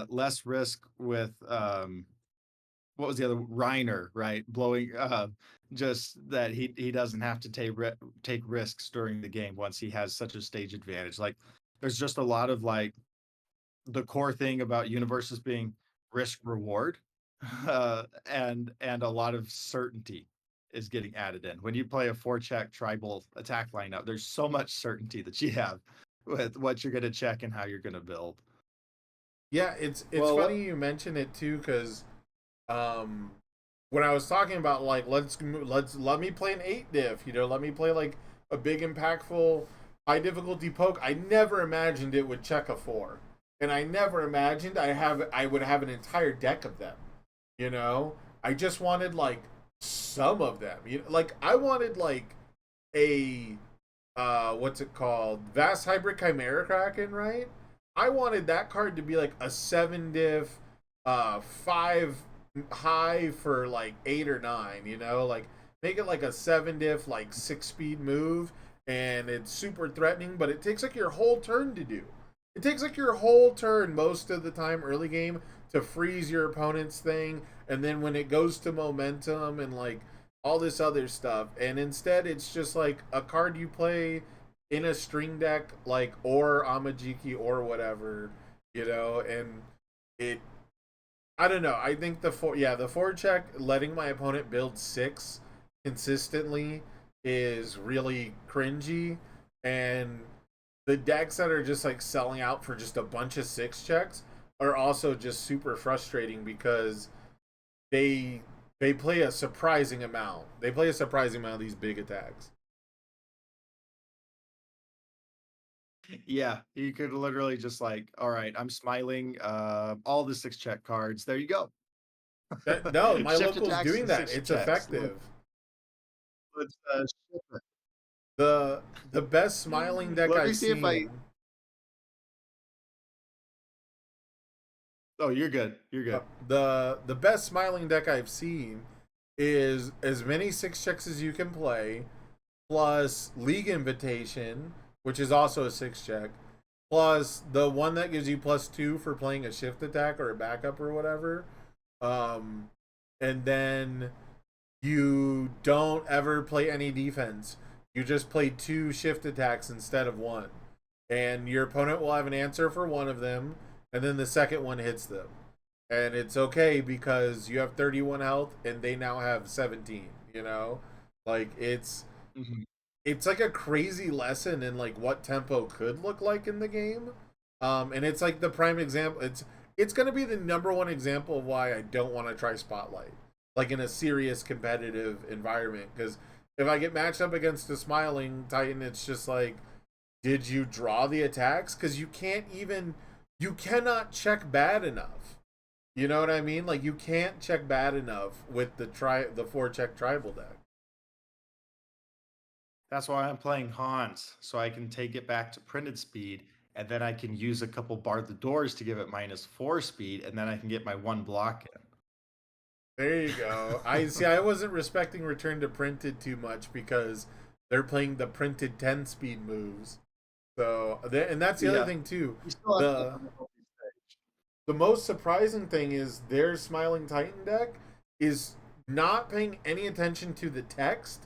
Less risk with what was the other Reiner, right? Blowing just that he doesn't have to take risks during the game once he has such a stage advantage. Like there's just a lot of like the core thing about Universus being risk reward, and a lot of certainty is getting added in. When you play a 4 check tribal attack lineup, there's so much certainty that you have with what you're going to check and how you're going to build. yeah, it's Well, funny you mention it too because um, when I was talking about like let's let me play an 8 diff, you know, let me play like a big impactful high difficulty poke. I never imagined it would check a 4, and I never imagined I would have an entire deck of them. You know, I just wanted like some of them. You know, like I wanted like a what's it called? Vast Hybrid Chimera Kraken, right? I wanted that card to be like a 7 diff, 5 high for like 8 or 9, like make it like a 7 diff, like 6 speed move, and it's super threatening, but it takes like your whole turn to do. It takes like your whole turn most of the time early game to freeze your opponent's thing, and then when it goes to momentum and like all this other stuff, and instead it's just like a card you play in a string deck, like or Amajiki or whatever, and it. I don't know. I think the four check letting my opponent build 6 consistently is really cringy, and the decks that are just like selling out for just a bunch of 6 checks are also just super frustrating because they they play a surprising amount. They play a surprising amount of these big attacks. Yeah, you could literally just like, all right, I'm smiling. All the 6 check cards. There you go. No, my Shift local's attacks doing and that. 6 It's checks. effective. Let's ship The best smiling it. deck Let me I've see if I. seen. Oh, you're good. You're uh, good. the best smiling deck I've seen is as many 6 checks as you can play, plus League Invitation, which is also a 6 check, plus the one that gives you +2 for playing a shift attack or a backup or whatever. Um, and then you don't ever play any defense. You just play 2 shift attacks instead of one. And your opponent will have an answer for one of them, and then the second one hits them. And it's okay because you have 31 health and they now have 17. Like Mhm. it's like a crazy lesson in like what tempo could look like in the game. And it's like the prime example. It's gonna be the number one example of why I don't want to try Spotlight, like in a serious competitive environment. Because if I get matched up against a smiling Titan, it's just like, did you draw the attacks? Because you cannot check bad enough. You know what I mean? Like you can't check bad enough with the 4 check tribal deck. That's why I'm playing Hans, so I can take it back to printed speed, and then I can use a couple bar the doors to give it -4 speed, and then I can get my 1 block There you in. go. I see. I wasn't respecting Return to Printed too much because they're playing the printed 10 speed moves. And that's the other Yeah, thing too. you still have to The on the healthy stage. the most surprising thing is their Smiling Titan deck is not paying any attention to the text.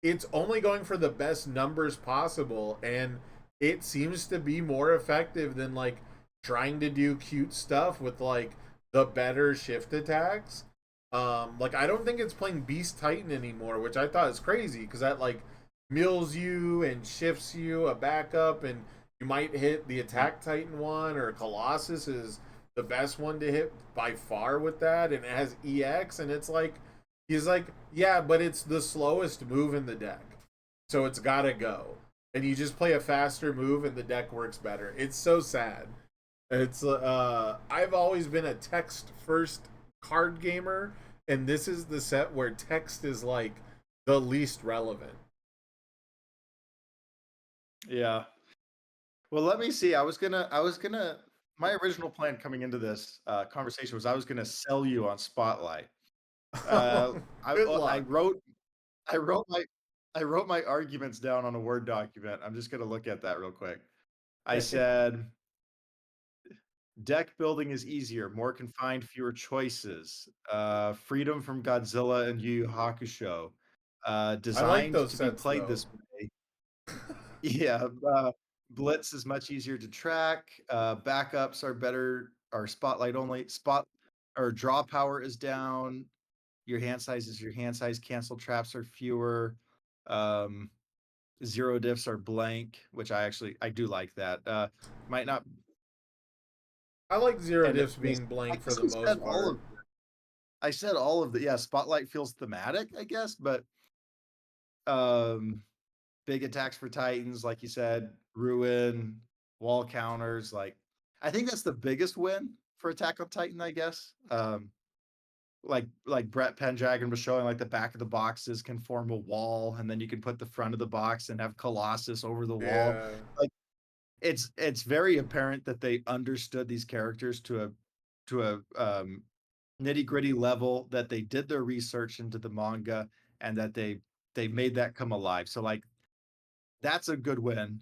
It's only going for the best numbers possible, and it seems to be more effective than like trying to do cute stuff with like the better shift attacks. Like I don't think it's playing Beast Titan anymore, which I thought is crazy because that like mills you and shifts you a backup, and you might hit the Attack Titan one, or Colossus is the best one to hit by far with that, and it has EX, and it's like he's like, yeah, but it's the slowest move in the deck, so it's gotta go. And you just play a faster move, and the deck works better. It's so sad. I've always been a text first card gamer, and this is the set where text is like the least relevant. Yeah. Well, let me see. I was gonna. My original plan coming into this conversation was I was gonna sell you on Spotlight. Good I luck. wrote I wrote my I wrote my arguments down on a Word document. I'm just gonna look at that real quick. I said deck building is easier, more confined, fewer choices. Freedom from Godzilla and Yu Yu Hakusho. I like Designed those to be sets played though. this way. Yeah, Blitz is much easier to track. Backups are better. Or spotlight only. Spot or draw power is down. Your hand size is your hand size. Cancel traps are fewer. Um, Zero diffs are blank, which I do like that. Might not. I like zero And diffs this, being I blank for guess the most part. I said all of the. Yeah, spotlight feels thematic, I guess, but um big attacks for Titans, like you said, ruin, wall counters. Like, I think that's the biggest win for Attack on Titan, I guess. like Brett Pendragon was showing, like the back of the boxes can form a wall, and then you can put the front of the box and have Colossus over the wall. Yeah. Like it's very apparent that they understood these characters to a nitty-gritty level, that they did their research into the manga, and that they made that come alive. So like that's a good win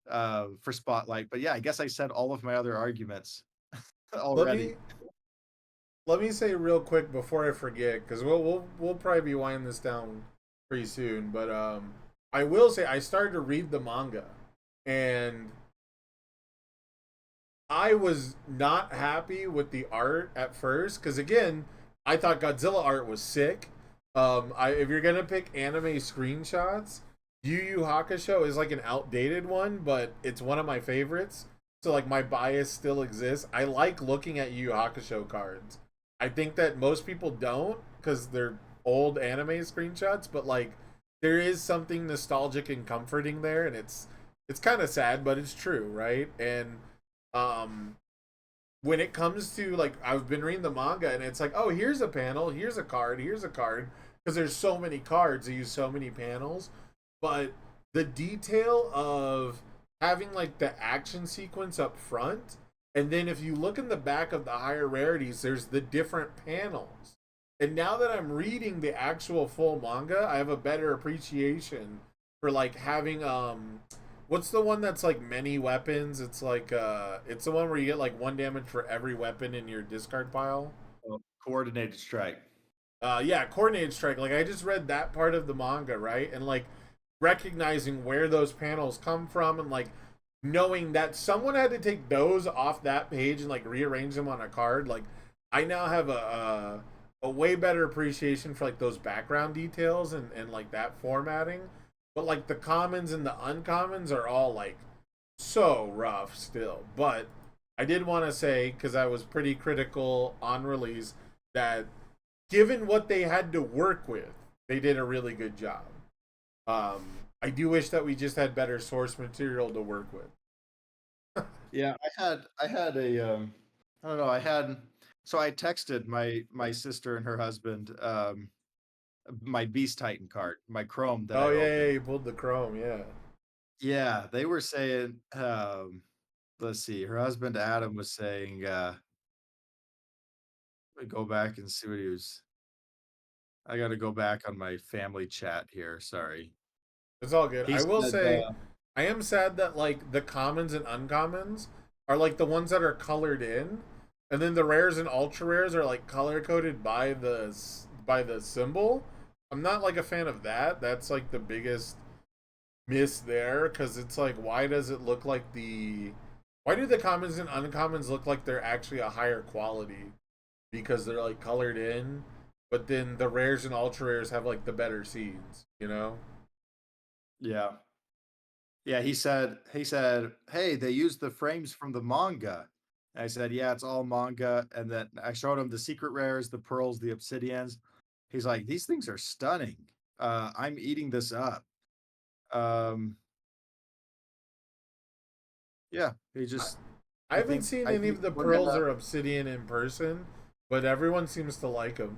for Spotlight. But yeah, I guess I said all of my other arguments Let already. me let me say real quick before I forget, because we'll probably be winding this down pretty soon. But I will say I started to read the manga, and I was not happy with the art at first because again, I thought Godzilla art was sick. If you're gonna pick anime screenshots, Yu Yu Hakusho is like an outdated one, but it's one of my favorites. So like my bias still exists. I like looking at Yu Yu Hakusho cards. I think that most people don't because they're old anime screenshots, but like there is something nostalgic and comforting there, and it's kind of sad, but it's true, right? And um when it comes to like I've been reading the manga and it's like, oh, here's a panel, here's a card, because there's so many cards, they use so many panels, but the detail of having like the action sequence up front, and then if you look in the back of the higher rarities, there's the different panels. And now that I'm reading the actual full manga, I have a better appreciation for like having what's the one that's like many weapons? It's like it's the one where you get like one damage for every weapon in your discard pile. Coordinated strike. Yeah, coordinated strike. Like I just read that part of the manga, right? And like recognizing where those panels come from and like knowing that someone had to take those off that page and like rearrange them on a card, like I now have a way better appreciation for like those background details and like that formatting. But like the commons and the uncommons are all like so rough still. But I did want to say, because I was pretty critical on release, that given what they had to work with, they did a really good job. I do wish that we just had better source material to work with. Yeah, I had a I don't know, I had so I texted my sister and her husband my Beast Titan card, my Chrome that Oh I yeah, yeah, opened. you pulled the chrome, yeah. Yeah, they were saying let's see, her husband Adam was saying let me go back and see what he was. I got to go back on my family chat here, sorry. It's all good. He I will said say, I am sad that like the commons and uncommons are like the ones that are colored in, and then the rares and ultra rares are like color coded by the symbol. I'm not like a fan of that. That's like the biggest miss there because it's like, why does it look like why do the commons and uncommons look like they're actually a higher quality? Because they're like colored in, but then the rares and ultra rares have like the better seeds, you know? yeah. Yeah, he said, "Hey, they used the frames from the manga." I said, "Yeah, it's all manga." And then I showed him the secret rares, the pearls, the obsidians. He's like, "These things are stunning. I'm eating this up." Um, yeah, he I, just I haven't seen I any think of the we're pearls gonna or obsidian in person, but everyone seems to like them.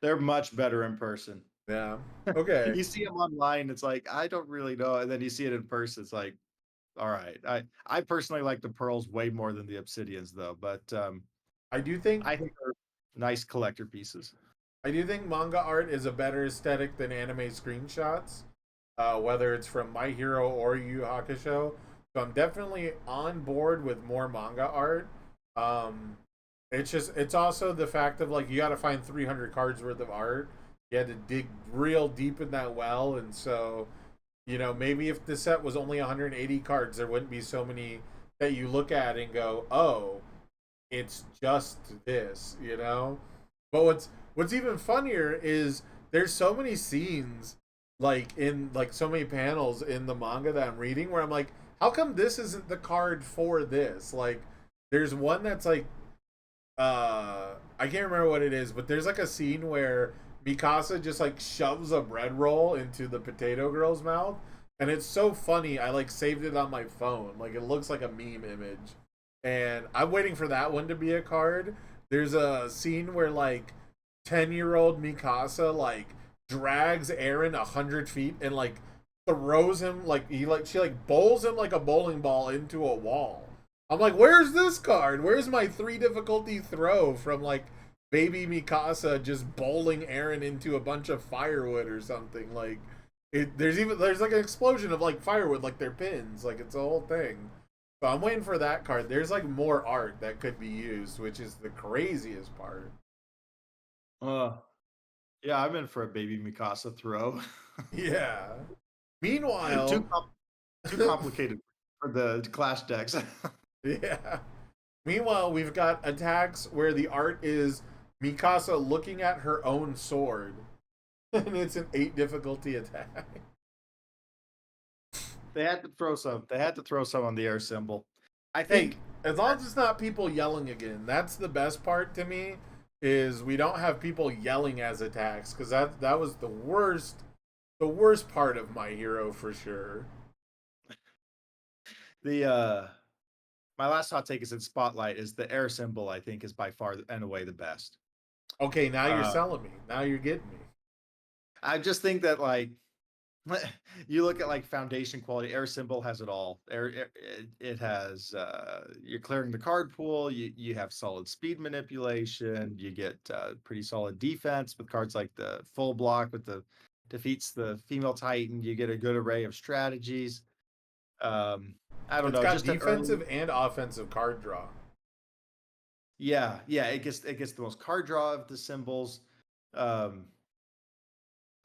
they're much better in person. Yeah. Okay. You see them online, it's like, I don't really know, and then you see it in person, it's like, all right. I personally like the pearls way more than the obsidians though, but I do think I think they're nice collector pieces. I do think manga art is a better aesthetic than anime screenshots, whether it's from My Hero or Yu Yu Hakusho. So I'm definitely on board with more manga art. Um, it's also the fact of like you got to find 300 cards worth of art. You had to dig real deep in that well, and so maybe if the set was only 180 cards, there wouldn't be so many that you look at and go, oh, it's just this. But what's even funnier is there's so many scenes like in like so many panels in the manga that I'm reading where I'm like, how come this isn't the card for this? Like there's one that's like I can't remember what it is, but there's like a scene where Mikasa just like shoves a bread roll into the potato girl's mouth, and it's so funny. I like saved it on my phone. Like it looks like a meme image, and I'm waiting for that one to be a card. There's a scene where like 10-year-old Mikasa like drags Aaron 100 feet and like throws him like she like bowls him like a bowling ball into a wall. I'm like, where's this card? Where's my 3 difficulty throw from like baby Mikasa just bowling Aaron into a bunch of firewood or something? Like there's like an explosion of like firewood, like they're pins, like it's a whole thing. So I'm waiting for that card. There's like more art that could be used, which is the craziest part. Uh, yeah, I'm in for a baby Mikasa throw. Yeah. too Meanwhile, com- too complicated for the clash decks. yeah. Meanwhile, we've got attacks where the art is Mikasa looking at her own sword, and it's an 8 difficulty attack. They had to throw some. They had to throw some on the air symbol. I Hey, think. as long as it's not people yelling again, that's the best part to me. Is we don't have people yelling as attacks because that was the worst part of my hero for sure. The my last hot take is in Spotlight is the air symbol. I think is by far and away the best. Okay, now you're Uh, selling me. Now you're getting me. I just think that like you look at like foundation quality, air symbol has it all. It has you're clearing the card pool. You have solid speed manipulation. You get pretty solid defense with cards like the full block with the defeats the female titan. You get a good array of strategies. I don't It's know, got just an early. defensive and offensive card draw. Yeah, it gets the most card draw of the symbols. Um,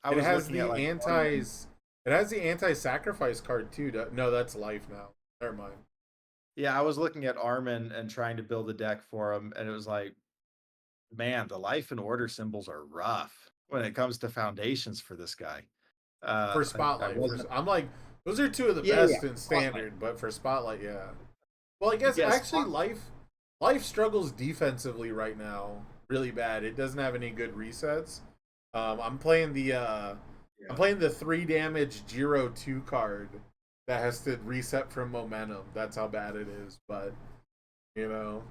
I It was has looking at the like Armin. antis. It has the anti-sacrifice card too. No, that's life now. Never mind. Yeah, I was looking at Armin and trying to build a deck for him, and it was like, man, the life and order symbols are rough when it comes to foundations for this guy. For I spotlight, wasn't. I'm like those are two of the Yeah. best in Spotlight. standard, but for spotlight, yeah. Well, I guess Yeah, actually life struggles defensively right now really bad. It doesn't have any good resets. I'm playing I'm yeah. playing the 3 damage Jiro 2 card that has to reset from momentum. That's how bad it is. But you know,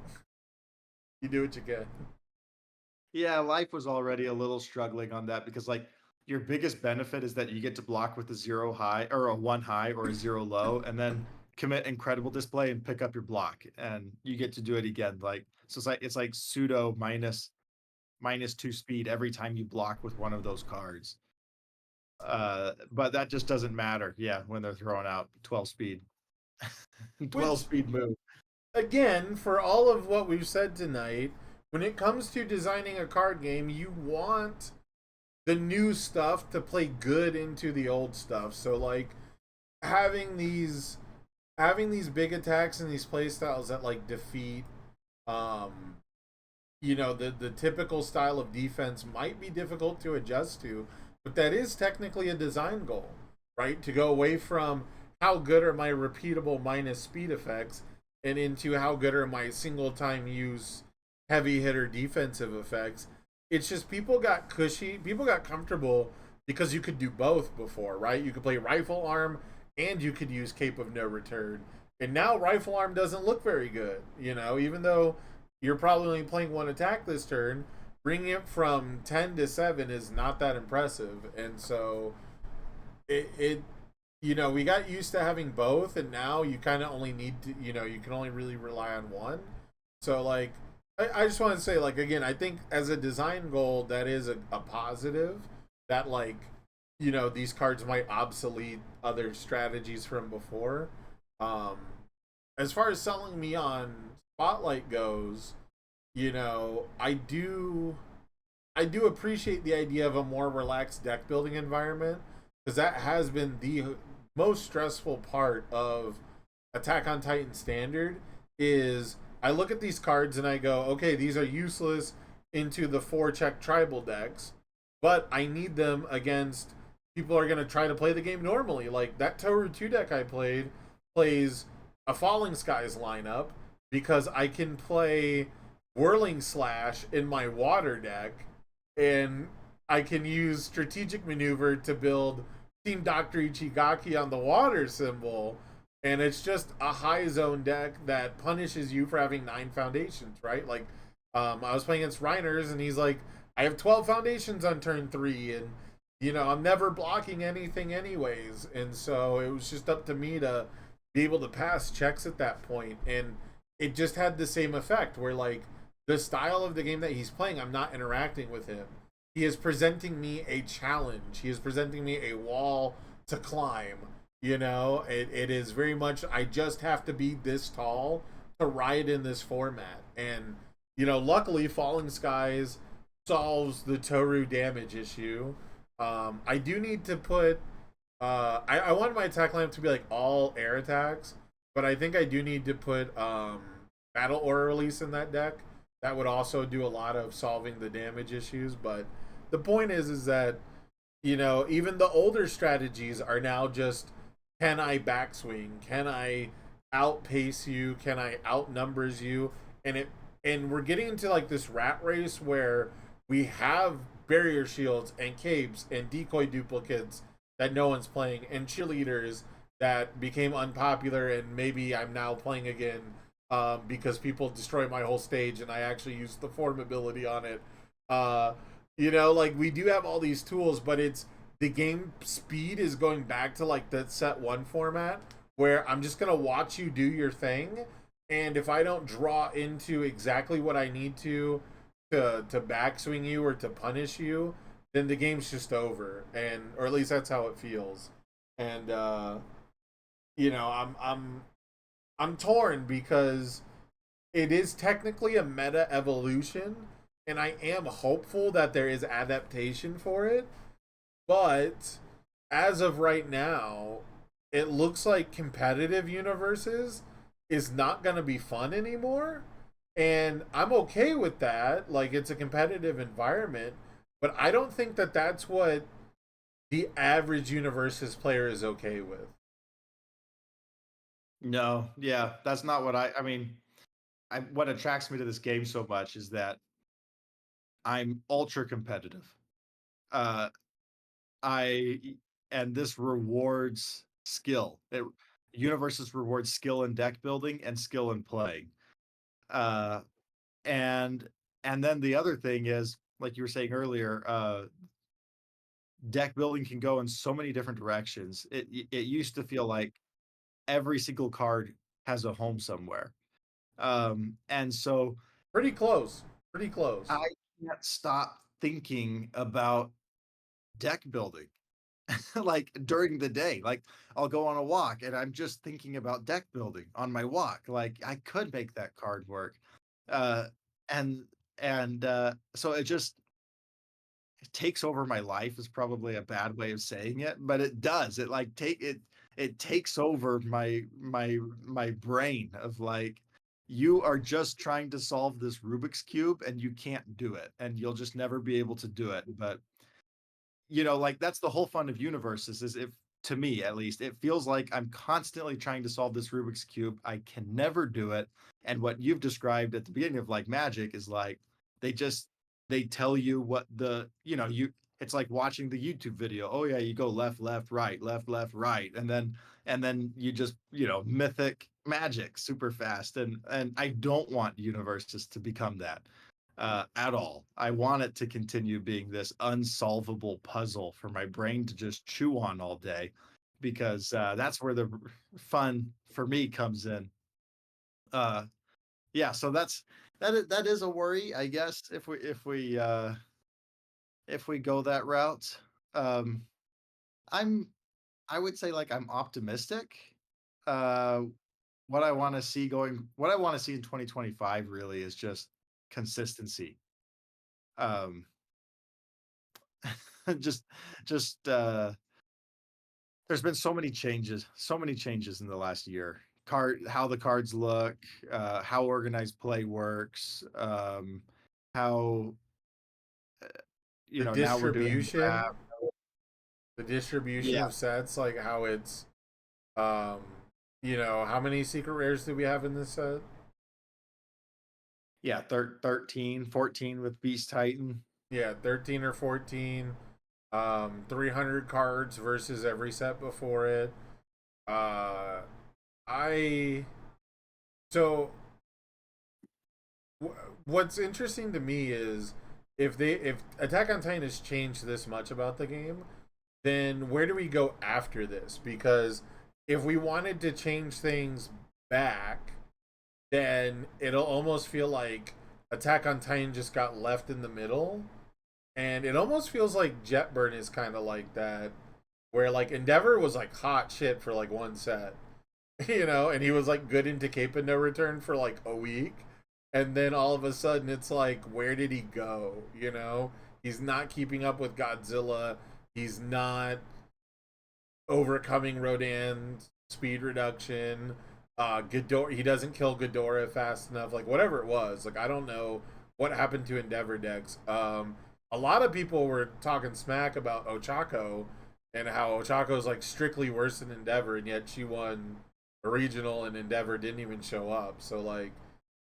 you do what you get. Yeah, life was already a little struggling on that because like your biggest benefit is that you get to block with a 0 high or a 1 high or a 0 low, and then commit incredible display and pick up your block, and you get to do it again. Like so, it's like pseudo minus 2 speed every time you block with one of those cards. But that just doesn't matter. Yeah, when they're throwing out 12 speed, 12 Which speed move. again, for all of what we've said tonight, when it comes to designing a card game, you want the new stuff to play good into the old stuff. So like having these having these big attacks and these play styles that like defeat um the typical style of defense might be difficult to adjust to, but that is technically a design goal, right? To go away from how good are my repeatable minus speed effects and into how good are my single time use heavy hitter defensive effects. It's just people got comfortable because you could do both before, right? You could play rifle arm and you could use cape of no return. And now rifle arm doesn't look very good, even though you're probably only playing one attack this turn. Bringing it from 10 to 7 is not that impressive. And so it we got used to having both, and now you kind of only need to, you can only really rely on one. So, like, I just want to say, like, again, I think as a design goal, that is a positive that, like, these cards might obsolete other strategies from before. Um, as far as selling me on Spotlight goes, I do appreciate the idea of a more relaxed deck building environment because that has been the most stressful part of Attack on Titan Standard. Is I look at these cards and I go, okay, these are useless into the 4 check tribal decks, but I need them against people who are going to try to play the game normally. Like that Toru 2 deck I played plays a Falling Skies lineup because I can play Whirling Slash in my water deck, and I can use Strategic Maneuver to build Team Dr. Ichigaki on the water symbol. And it's just a high zone deck that punishes you for having 9 foundations, right? Like, I was playing against Reiners, and he's like, I have 12 foundations on turn 3, and I'm never blocking anything anyways, and so it was just up to me to be able to pass checks at that point, and it just had the same effect where like the style of the game that he's playing, I'm not interacting with him. He is presenting me a challenge. He is presenting me a wall to climb. It is very much I just have to be this tall to ride in this format. And luckily Falling Skies solves the Toru damage issue. I do need to put I want my attack lineup to be like all air attacks, but I think I do need to put Battle Aura Release in that deck. That would also do a lot of solving the damage issues. But the point is that even the older strategies are now just, can I backswing? Can I outpace you? Can I outnumbers you? And we're getting into like this rat race where we have barrier shields and capes and decoy duplicates that no one's playing, and cheerleaders that became unpopular, and maybe I'm now playing again because people destroy my whole stage and I actually use the form ability on it. Uh, like we do have all these tools, but it's the game speed is going back to like the set one format where I'm just gonna watch you do your thing, and if I don't draw into exactly what I need to backswing you or to punish you, then the game's just over, and or at least that's how it feels. And I'm torn because it is technically a meta evolution, and I am hopeful that there is adaptation for it. But as of right now, it looks like competitive universes is not going to be fun anymore. And I'm okay with that. Like, it's a competitive environment, but I don't think that that's what the average Universus player is okay with. No, yeah, that's not what I mean, what attracts me to this game so much is that I'm ultra competitive. Uh, I and this rewards skill. Universes rewards skill in deck building and skill in playing. Uh, and and then the other thing is, like you were saying earlier, deck building can go in so many different directions. It used to feel like every single card has a home somewhere. And so Pretty close. Pretty close. I can't stop thinking about deck building. Like during the day, like I'll go on a walk and I'm just thinking about deck building on my walk. Like I could make that card work. Uh and so it takes over my life is probably a bad way of saying it, but it does. It takes over my brain of like, you are just trying to solve this Rubik's cube and you can't do it and you'll just never be able to do it. But like that's the whole fun of Universes is, if to me at least, it feels like I'm constantly trying to solve this Rubik's cube. I can never do it. And what you've described at the beginning of like Magic is like they just they tell you what you it's like watching the YouTube video. Oh yeah, you go left, left, right, left, left, right, and then you just mythic magic super fast. And I don't want Universes to become that at all. I want it to continue being this unsolvable puzzle for my brain to just chew on all day, because that's where the fun for me comes in. Uh, yeah, so that is a worry, I guess, if we go that route. Um, I'm I would say like I'm optimistic. Uh, what I want to see in 2025 really is just consistency. Um, just just there's been so many changes in the last year. How the cards look, how organized play works, how The now we're doing distribution, draft. the distribution Yeah, of sets, like how it's, um, how many secret rares do we have in this set? yeah, 13, 14 with Beast Titan. Yeah, 13 or 14. 300 cards versus every set before it. Uh, I so what's interesting to me is if Attack on Titan has changed this much about the game, then where do we go after this? Because if we wanted to change things back, then it'll almost feel like Attack on Titan just got left in the middle. And it almost feels like Jetburn is kind of like that, where like Endeavor was like hot shit for like one set, and he was like good into Cape and No Return for like a week. And then all of a sudden it's like, where did he go? He's not keeping up with Godzilla. He's not overcoming Rodan's speed reduction. Ghidorah, he doesn't kill Ghidorah fast enough. Like whatever it was, like I don't know what happened to Endeavor decks. A lot of people were talking smack about Ochako and how Ochako is like strictly worse than Endeavor, and yet she won a regional and Endeavor didn't even show up. So like,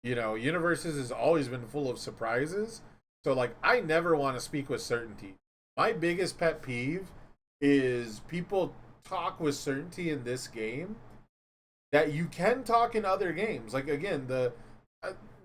Universus has always been full of surprises. So like, I never want to speak with certainty. My biggest pet peeve is people talk with certainty in this game that you can talk in other games. Like again, the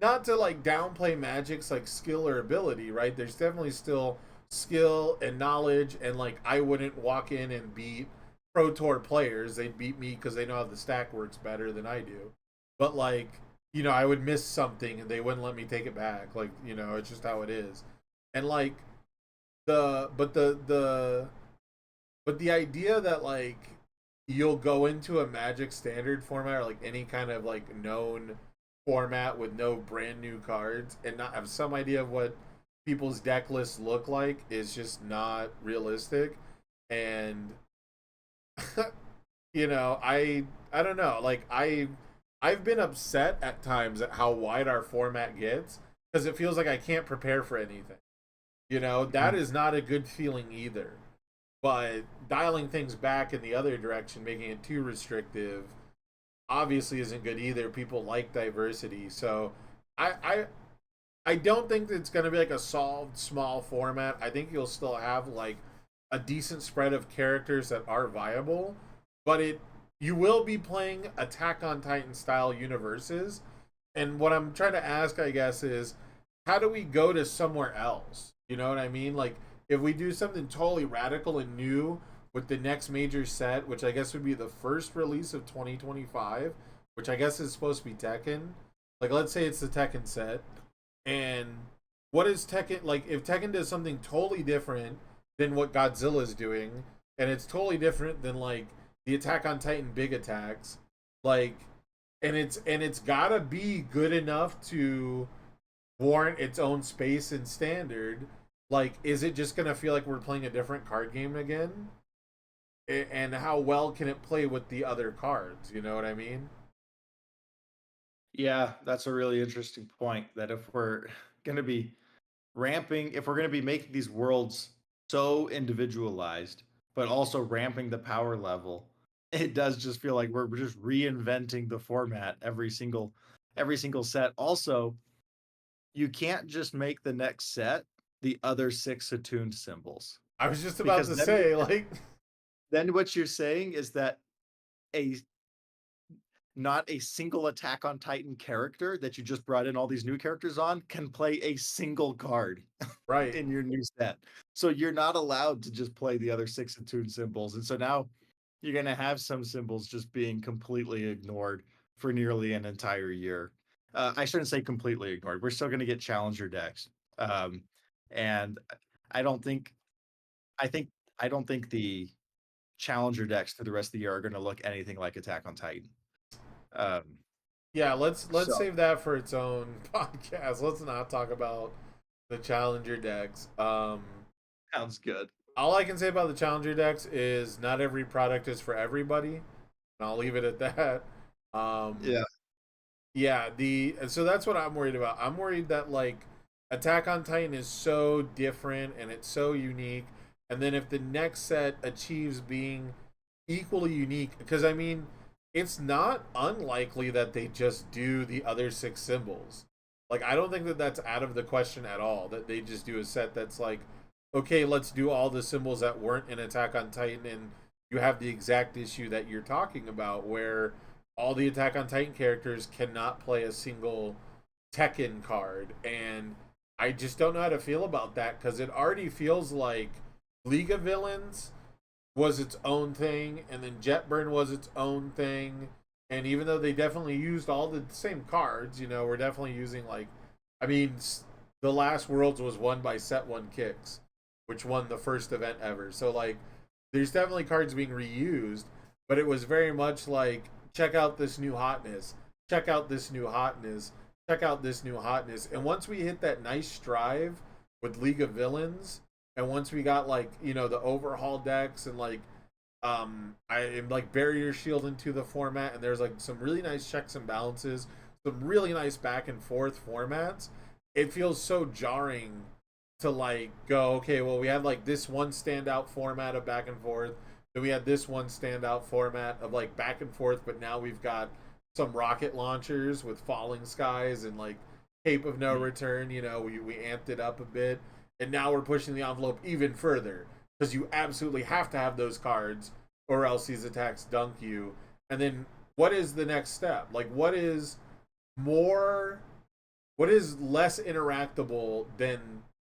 not to like downplay Magic's like skill or ability, right? There's definitely still skill and knowledge, and like I wouldn't walk in and beat Pro Tour players. They'd beat me because they know how the stack works better than I do. But like, I would miss something and they wouldn't let me take it back. Like, it's just how it is. And like the but the idea that like you'll go into a Magic standard format or like any kind of like known format with no brand new cards and not have some idea of what people's deck lists look like is just not realistic. And I don't know. Like I've been upset at times at how wide our format gets because it feels like I can't prepare for anything. That is not a good feeling either. But dialing things back in the other direction, making it too restrictive, obviously isn't good either. People like diversity, so I I, I don't think that it's going to be like a solved small format. I think you'll still have like a decent spread of characters that are viable, but you will be playing Attack on Titan style universes. And what I'm trying to ask, I guess, is how do we go to somewhere else? You know what I mean? Like if we do something totally radical and new with the next major set, which I guess would be the first release of 2025, which I guess is supposed to be Tekken. Like let's say it's the Tekken set, and what is Tekken like? If Tekken does something totally different than what Godzilla is doing, and it's totally different than like the Attack on Titan big attacks, like, and it's gotta be good enough to warrant its own space and standard. Like, is it just gonna feel like we're playing a different card game again? And how well can it play with the other cards? You know what I mean? Yeah, that's a really interesting point. That if we're going to be if we're going to be making these worlds so individualized, but also ramping the power level, it does just feel like we're just reinventing the format every single set. Also, you can't just make the next set the other six attuned symbols, I was just about because to say, like, then what you're saying is that a not a single Attack on Titan character that you just brought in all these new characters on can play a single card right. in your new set. So you're not allowed to just play the other six attuned symbols. And so now you're going to have some symbols just being completely ignored for nearly an entire year. I shouldn't say completely ignored. We're still going to get challenger decks. Um, and I don't think, I think, I don't think the challenger decks for the rest of the year are going to look anything like Attack on Titan. Um, Yeah, let's so save that for its own podcast. Let's not talk about the challenger decks. sounds good. All I can say about the challenger decks is not every product is for everybody, and I'll leave it at that. Um, Yeah. yeah, the so that's what I'm worried about. I'm worried that like Attack on Titan is so different and it's so unique, and then if the next set achieves being equally unique, because I mean, it's not unlikely that they just do the other six symbols. Like I don't think that that's out of the question at all. That they just do a set that's like, okay, let's do all the symbols that weren't in Attack on Titan, and you have the exact issue that you're talking about, where all the Attack on Titan characters cannot play a single Tekken card, and I just don't know how to feel about that because it already feels like League of Villains was its own thing, and then Jetburn was its own thing. And even though they definitely used all the same cards, we're definitely using like, I mean, the last Worlds was won by Set One Kicks, which won the first event ever. So like, there's definitely cards being reused, but it was very much like, check out this new hotness, check out this new hotness, check out this new hotness. And once we hit that nice strive with League of Villains, and once we got like the overhaul decks and like I am like barrier shield into the format, and there's like some really nice checks and balances, some really nice back and forth formats. It feels so jarring to like go, okay, well we had like this one standout format of back and forth, then we had this one standout format of like back and forth, but now we've got some rocket launchers with falling skies and like Cape of No Return. We amped it up a bit, and now we're pushing the envelope even further because you absolutely have to have those cards or else these attacks dunk you. And then what is the next step? Like more what is less interactable than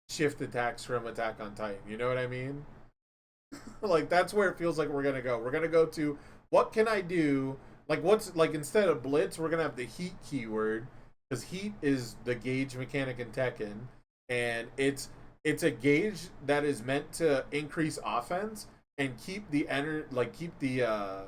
shift attacks from Attack on Titan? You know what I mean? Like that's where it feels like we're gonna go. We're gonna go to what can I do? Like what's like instead of Blitz, we're gonna have the Heat keyword because Heat is the gauge mechanic in Tekken, and it's a gauge that is meant to increase offense and keep keep the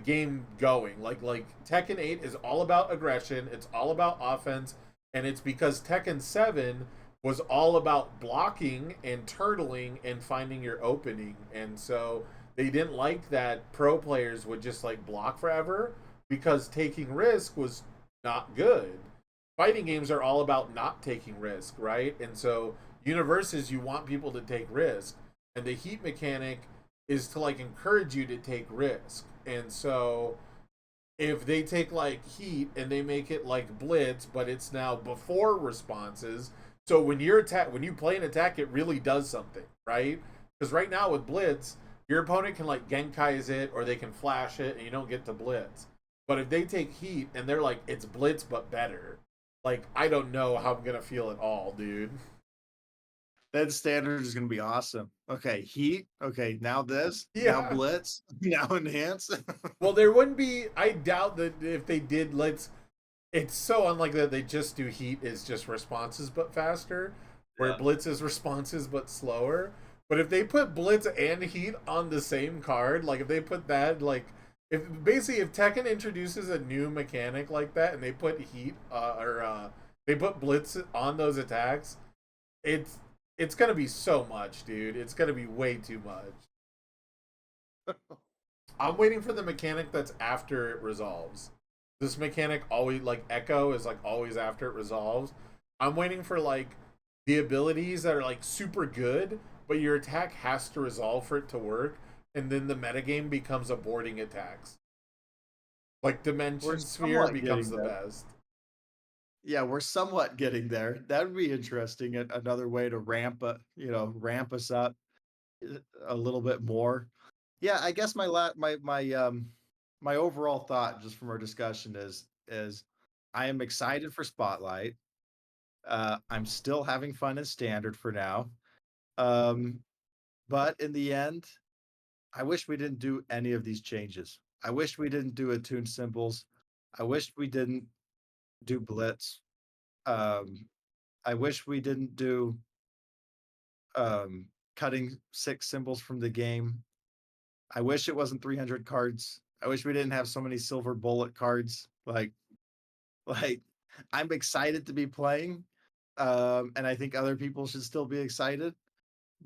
game going. Like Tekken 8 is all about aggression, it's all about offense, and it's because Tekken 7 was all about blocking and turtling and finding your opening. And so they didn't like that pro players would just like block forever because taking risk was not good. Fighting games are all about not taking risk, right? And so Universus, you want people to take risk, and the heat mechanic is to like encourage you to take risk. And so if they take like heat and they make it like blitz, but it's now before responses, so when you play an attack, it really does something, right? Because right now with blitz, your opponent can like Genkai's it or they can flash it, and you don't get to blitz. But if they take heat and they're like it's blitz but better, like I don't know how I'm gonna feel at all, dude. That standard is gonna be awesome. Okay, heat. Okay, now this. Now Yeah. blitz. Now enhance. Well, there wouldn't be. I doubt that if they did, let's. It's so unlikely that they just do heat is just responses but faster, where Yeah. blitz is responses but slower. But if they put blitz and heat on the same card, like if they put that, like if basically if Tekken introduces a new mechanic like that and they put heat or they put blitz on those attacks, it's it's gonna be so much, dude. It's gonna be way too much. I'm waiting for the mechanic that's after it resolves. This mechanic always like Echo is like always after it resolves. I'm waiting for like the abilities that are like super good, but your attack has to resolve for it to work, and then the metagame becomes aborting attacks. Like We're Dimension Sphere somewhat becomes getting the there. best. Yeah, we're somewhat getting there. That would be interesting. Another way to ramp us up a little bit more. Yeah, I guess my overall thought just from our discussion is I am excited for Spotlight. I'm still having fun in Standard for now. Um, but in the end, I wish we didn't do any of these changes. I wish we didn't do attune symbols. I wish we didn't do Blitz. Um, I wish we didn't do um, cutting 6 symbols from the game. I wish it wasn't 300 cards. I wish we didn't have so many silver bullet cards. Like I'm excited to be playing, and I think other people should still be excited.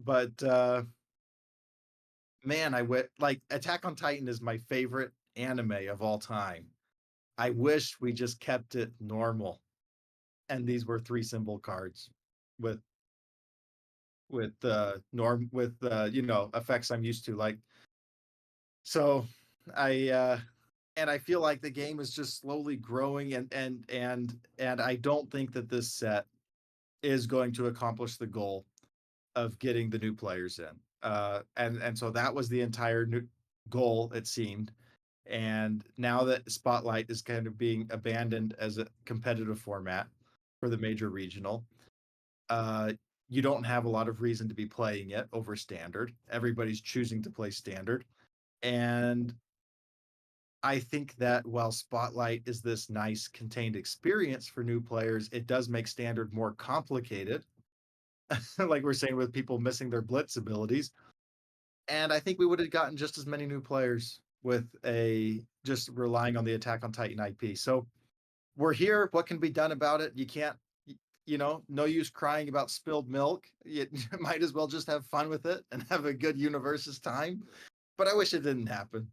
But man, like Attack on Titan is my favorite anime of all time. I wish we just kept it normal, and these were 3 symbol cards with effects I'm used to. Like so, I and I feel like the game is just slowly growing, and I don't think that this set is going to accomplish the goal of getting the new players in. And so that was the entire new goal, it seemed. And now that Spotlight is kind of being abandoned as a competitive format for the major regional, Uh, you don't have a lot of reason to be playing it over standard. Everybody's choosing to play standard. And I think that while Spotlight is this nice contained experience for new players, it does make standard more complicated. Like we're saying with people missing their blitz abilities. And I think we would have gotten just as many new players with a just relying on the Attack on Titan IP. So we're here. What can be done about it? You can't, no use crying about spilled milk. You might as well just have fun with it and have a good Universus time. But I wish it didn't happen.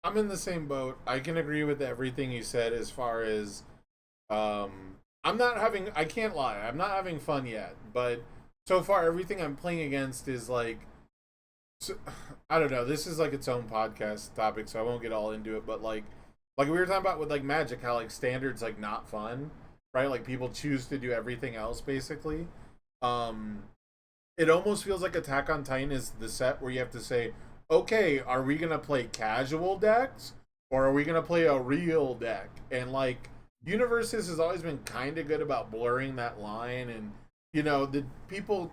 I'm in the same boat. I can agree with everything you said as far as I'm not having I can't lie. I'm not having fun yet, but so far everything I'm playing against is like so, I don't know. This is like its own podcast topic, so I won't get all into it, but like we were talking about with like Magic how like standards like not fun, right? Like people choose to do everything else basically. Um it almost feels like Attack on Titan is the set where you have to say, okay, are we gonna play casual decks or are we gonna play a real deck? And like Universus has always been kind of good about blurring that line, and the people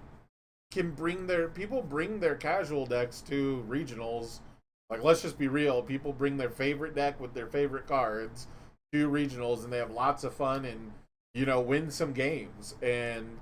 bring their casual decks to regionals. Like let's just be real, people bring their favorite deck with their favorite cards to regionals, and they have lots of fun and win some games. And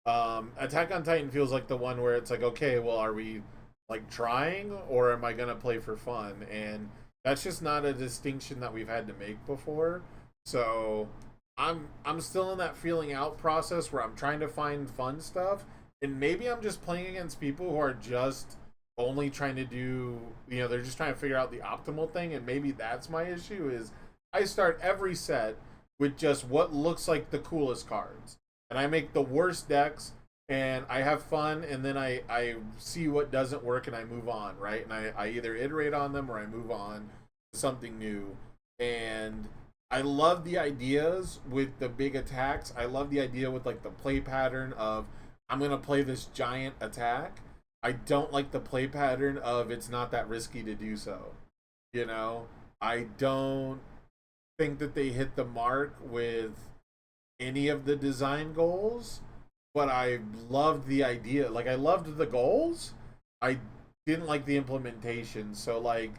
Attack on Titan feels like the one where it's like, okay, well, are we like trying or am I gonna play for fun? And that's just not a distinction that we've had to make before. So I'm still in that feeling out process where I'm trying to find fun stuff, and maybe I'm just playing against people who are just only trying to do they're just trying to figure out the optimal thing, and maybe that's my issue is I start every set with just what looks like the coolest cards, and I make the worst decks, and I have fun, and then I see what doesn't work and I move on, right? And I either iterate on them or I move on to something new. And I love the ideas with the big attacks. I love the idea with like the play pattern of I'm gonna play this giant attack. I don't like the play pattern of it's not that risky to do so. You know? I don't think that they hit the mark with any of the design goals, but I loved the idea. Like I loved the goals. I didn't like the implementation. So like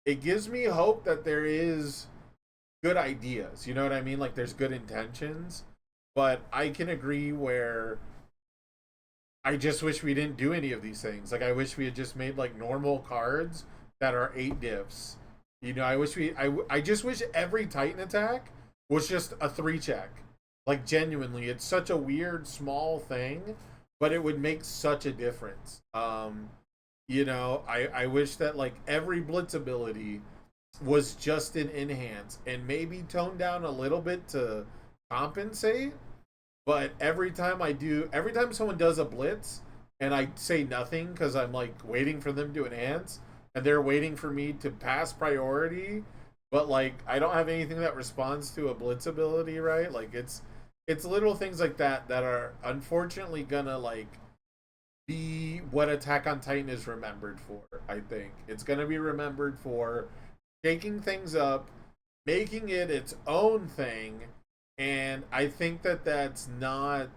it gives me hope that there is good ideas. You know what I mean? Like there's good intentions, but I can agree where I just wish we didn't do any of these things. Like I wish we had just made like normal cards that are 8 diffs. I just wish every Titan attack was just a 3 check. Like genuinely, it's such a weird small thing, but it would make such a difference. I wish that like every blitz ability was just an enhance and maybe toned down a little bit to compensate. But every time someone does a blitz and I say nothing because I'm like waiting for them to enhance and they're waiting for me to pass priority, but like I don't have anything that responds to a blitz ability, right? Like it's little things like that that are unfortunately gonna like be what Attack on Titan is remembered for. I think it's gonna be remembered for shaking things up, making it its own thing, and I think that that's not.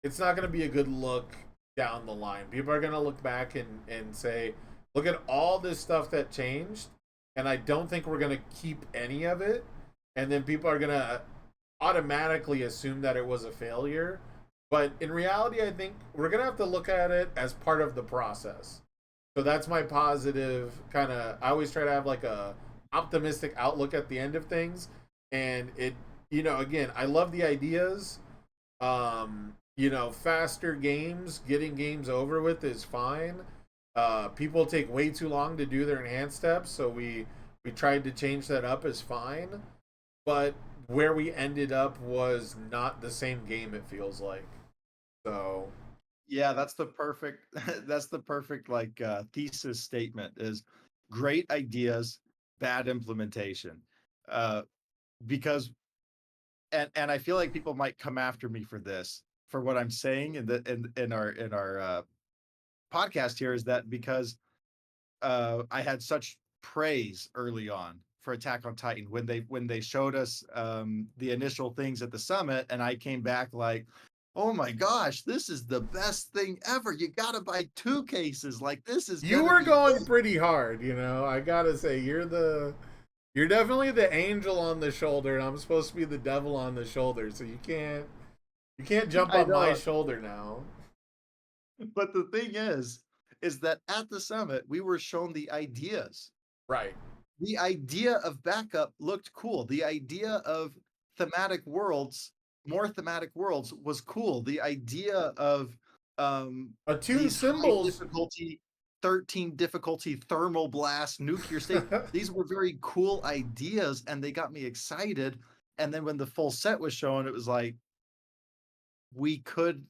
It's not going to be a good look down the line. People are going to look back and say, "Look at all this stuff that changed," and I don't think we're going to keep any of it. And then people are going to automatically assume that it was a failure. But in reality, I think we're going to have to look at it as part of the process. So that's my positive kind of. I always try to have like a optimistic outlook at the end of things, and again, I love the ideas. Faster games, getting games over with is fine. People take way too long to do their enhanced steps, so we tried to change that up is fine. But where we ended up was not the same game. It feels like so. Yeah, that's the perfect that's the perfect like thesis statement is great ideas, bad implementation. Uh because and I feel like people might come after me for this for what I'm saying in our podcast here is that because I had such praise early on for Attack on Titan when they showed us the initial things at the summit, and I came back like, oh my gosh, this is the best thing ever. You gotta buy 2 cases. Like, this is You gonna were be going it. pretty hard, I gotta say, you're definitely the angel on the shoulder, and I'm supposed to be the devil on the shoulder, so you can't jump I on my know. shoulder now. But the thing is that at the summit, we were shown the ideas. Right. The idea of backup looked cool. The idea of thematic worlds, more thematic worlds was cool. The idea of Attune these high symbols. difficulty, 13 difficulty thermal blast, nuclear state, these were very cool ideas and they got me excited. And then when the full set was shown, it was like, we could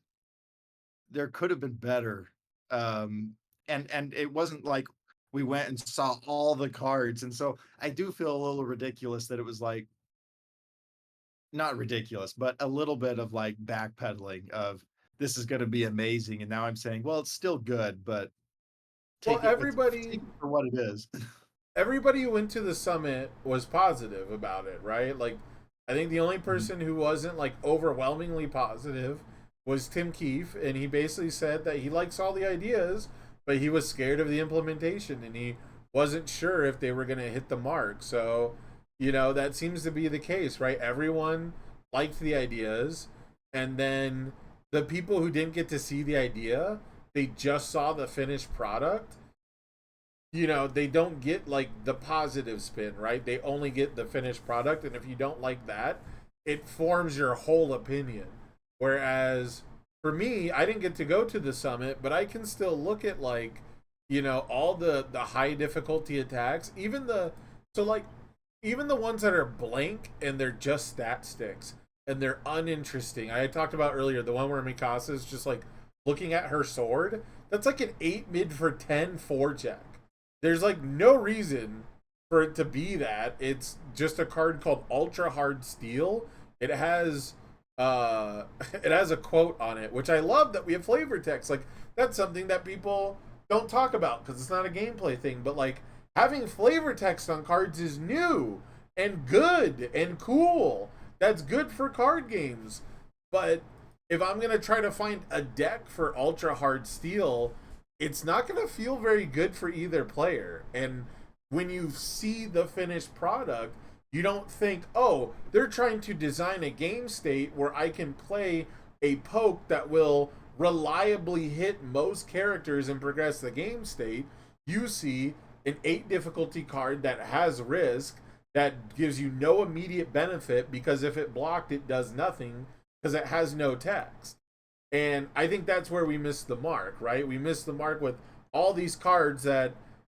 there could have been better. Um, and it wasn't like we went and saw all the cards. And so I do feel a little ridiculous that it was like not ridiculous, but a little bit of like backpedaling of this is going to be amazing. And now I'm saying, well, it's still good, but Well, take it for what it is. everybody who went to the summit was positive about it, right? Like, I think the only Mhm. person who wasn't like overwhelmingly positive was Tim Keefe, and he basically said that he likes all the ideas, but he was scared of the implementation, and he wasn't sure if they were going to hit the mark. So, that seems to be the case, right? Everyone liked the ideas, and then the people who didn't get to see the idea, they just saw the finished product. They don't get like the positive spin, right? They only get the finished product, and if you don't like that, it forms your whole opinion. Whereas for me, I didn't get to go to the summit, but I can still look at like, all the high difficulty attacks, even the ones that are blank and they're just stat sticks and they're uninteresting. I talked about earlier the one where Mikasa is just like looking at her sword. That's like an 8 mid for 10 4 check. There's like no reason for it to be that. It's just a card called Ultra Hard Steel. It has it has a quote on it, which I love that we have flavor text. Like, that's something that people don't talk about because it's not a gameplay thing, but like having flavor text on cards is new and good and cool. That's good for card games. But if I'm gonna try to find a deck for Ultra Hard Steel, it's not going to feel very good for either player. And when you see the finished product, you don't think, oh, they're trying to design a game state where I can play a poke that will reliably hit most characters and progress the game state. You see an 8 difficulty card that has risk that gives you no immediate benefit because if it blocked, it does nothing because it has no text. And I think that's where we missed the mark, right? We missed the mark with all these cards that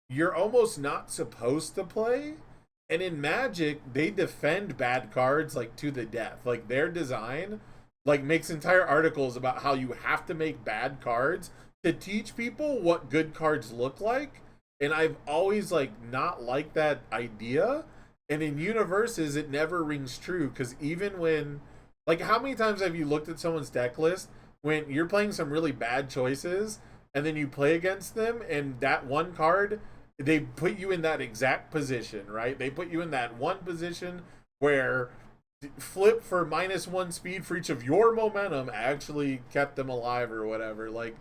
you're almost not supposed to play. And in Magic, they defend bad cards like to the death. Like, their design like makes entire articles about how you have to make bad cards to teach people what good cards look like. And I've always like not liked that idea. And in Universes, it never rings true because even when like, how many times have you looked at someone's deck list when you're playing some really bad choices and then you play against them and that one card, they put you in that exact position, right? They put you in that one position where flip for -1 speed for each of your momentum actually kept them alive or whatever. Like,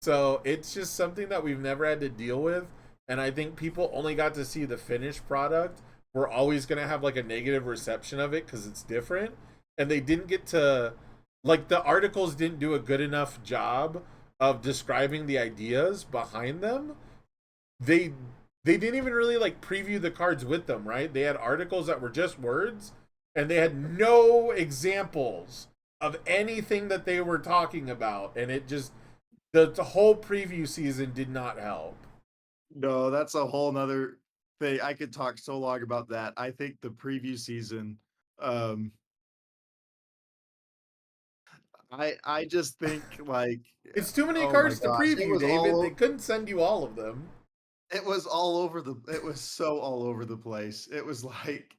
so it's just something that we've never had to deal with. And I think people only got to see the finished product. We're always going to have like a negative reception of it because it's different. And they didn't get to, like, the articles didn't do a good enough job of describing the ideas behind them. They didn't even really like preview the cards with them, right? They had articles that were just words and they had no examples of anything that they were talking about, and it just the whole preview season did not help. No, that's a whole nother thing. I could talk so long about that. I think the preview season, um, I just think like, It's too many oh my cards to gosh, preview, David. They couldn't send you all of them. it was so all over the place. It was like,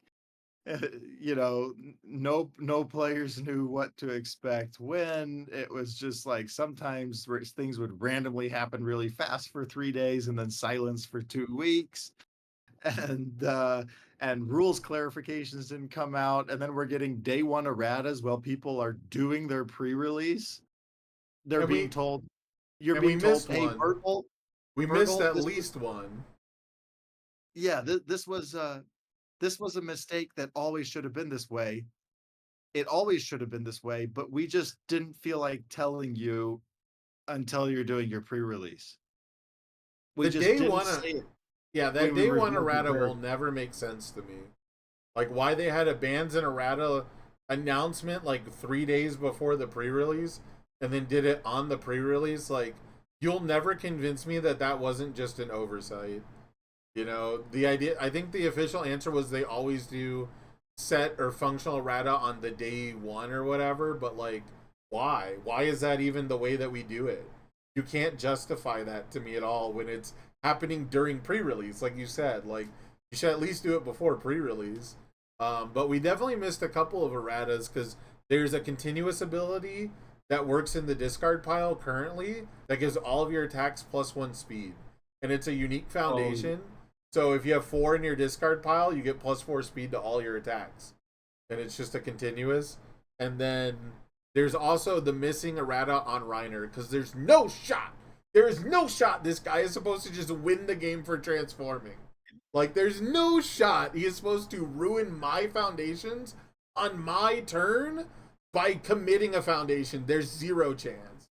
no players knew what to expect when. It was just like sometimes things would randomly happen really fast for 3 days and then silence for 2 weeks. And and rules clarifications didn't come out, and then we're getting day one erratas while people are doing their pre-release. they're And being we told, you're and we being told, missed hey, one. We missed Virgil, at this was, least one. yeah, this was a mistake that always should have been this way. It always should have been this way, but we just didn't feel like telling you until you're doing your pre-release. We The just day didn't one, say it yeah, that when we day one revealed the errata will character. never make sense to me. Like why they had a bans and errata announcement like 3 days before the pre-release, and then did it on the pre-release. Like you'll never convince me that that wasn't just an oversight. You know, the idea. I think the official answer was they always do set or functional errata on the day one or whatever. But like, why? Why is that even the way that we do it? You can't justify that to me at all when it's happening during pre-release, like you said. Like you should at least do it before pre-release. But we definitely missed a couple of erratas because there's a continuous ability that works in the discard pile currently that gives all of your attacks +1 speed, and it's a unique Oh, foundation. So if you have 4 in your discard pile, you get +4 speed to all your attacks, and it's just a continuous. And then there's also the missing errata on Reiner because there's no shot. There is no shot this guy is supposed to just win the game for transforming. Like, there's no shot he is supposed to ruin my foundations on my turn by committing a foundation. There's zero chance.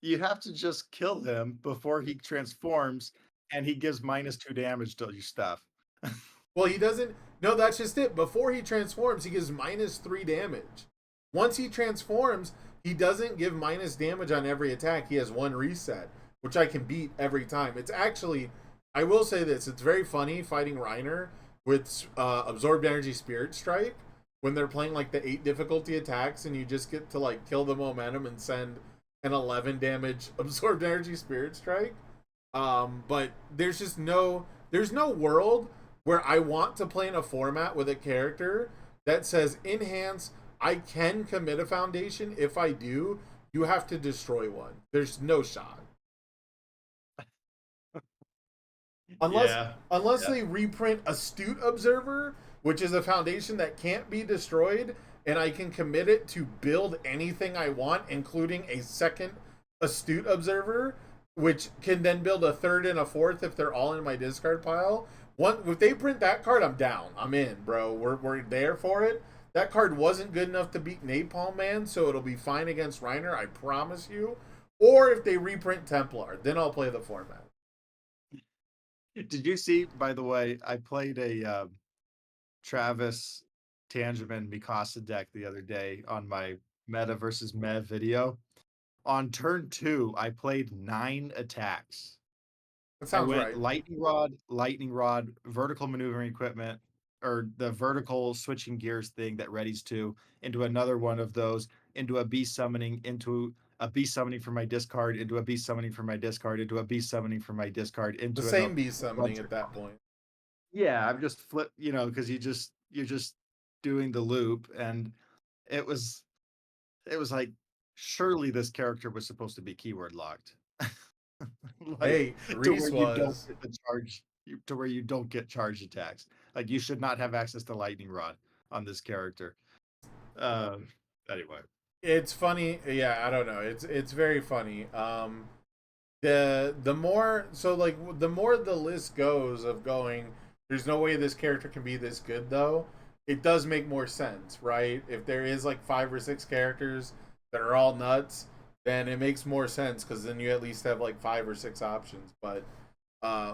you have to just kill him before he transforms, and he gives -2 damage to your stuff. Well, he doesn't. No, that's just it. Before he transforms, he gives -3 damage. Once he transforms, he doesn't give minus damage on every attack. He has one reset, which I can beat every time. It's actually, I will say this, it's very funny fighting Reiner with Absorbed Energy Spirit Strike when they're playing like the 8 difficulty attacks and you just get to like kill the momentum and send an 11 damage Absorbed Energy Spirit Strike. But there's no world where I want to play in a format with a character that says enhance. I can commit a foundation. If I do, you have to destroy one. There's no shot unless Yeah. unless Yeah. they reprint Astute Observer, which is a foundation that can't be destroyed, and I can commit it to build anything I want, including a second Astute Observer, which can then build a third and a fourth if they're all in my discard pile. One, if they print that card, I'm down. I'm in, bro. We're there for it. That card wasn't good enough to beat Napalm Man, so it'll be fine against Reiner, I promise you. Or if they reprint Templar, then I'll play the format. Did you see, by the way, I played a Travis Tangerman Mikasa deck the other day on my Meta versus Mev video. On turn 2, I played 9 attacks. That I sounds went right. lightning rod, vertical maneuvering equipment, or the vertical switching gears thing that readies to, into another one of those, into a beast summoning, into a beast summoning for my discard, into a beast summoning for my discard, into a beast summoning for my discard, The into a same beast summoning bunch at of, that point. yeah, I've just flipped, because you're just doing the loop, and it was it was like, surely this character was supposed to be keyword locked. Like, Hey, to where Reese you don't was. get the charge, to where you don't get charge attacks. Like, you should not have access to lightning rod on this character. Um, anyway. It's funny. Yeah, I don't know. It's very funny. The more so like the more the list goes of going, there's no way this character can be this good though. It does make more sense, right? If there is like 5 or 6 characters that are all nuts, then it makes more sense because then you at least have like 5 or 6 options. But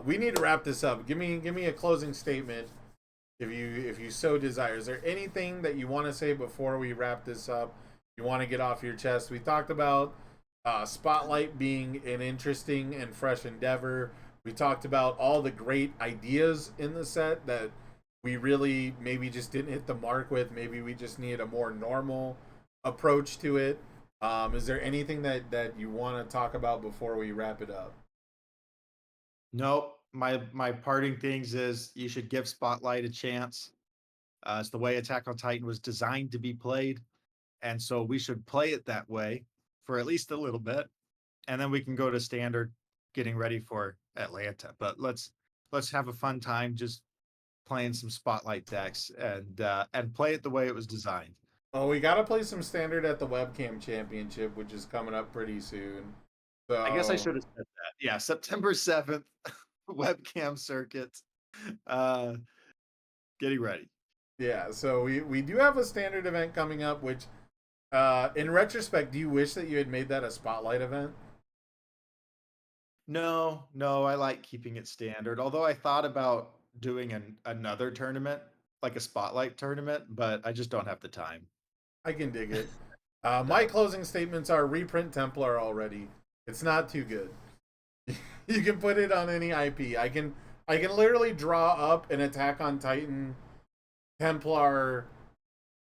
we need to wrap this up. Give me a closing statement if you so desire. Is there anything that you want to say before we wrap this up? You want to get off your chest? We talked about Spotlight being an interesting and fresh endeavor. We talked about all the great ideas in the set that we really maybe just didn't hit the mark with. Maybe we just need a more normal approach to it. Is there anything that you want to talk about before we wrap it up? Nope. My parting things is you should give Spotlight a chance. It's the way Attack on Titan was designed to be played, and so we should play it that way for at least a little bit, and then we can go to standard, getting ready for Atlanta. But let's have a fun time just playing some Spotlight decks and play it the way it was designed. Oh, we gotta play some standard at the webcam championship, which is coming up pretty soon. I guess I So should have said that. Yeah, September 7th, webcam circuit. Uh, getting ready. yeah, so we do have a standard event coming up, which in retrospect, do you wish that you had made that a spotlight event? No, no, I like keeping it standard. Although I thought about doing another tournament, like a spotlight tournament, but I just don't have the time. I can dig it. My No. closing statements are reprint Templar already. It's not too good. You can put it on any IP. I can literally draw up an Attack on Titan Templar,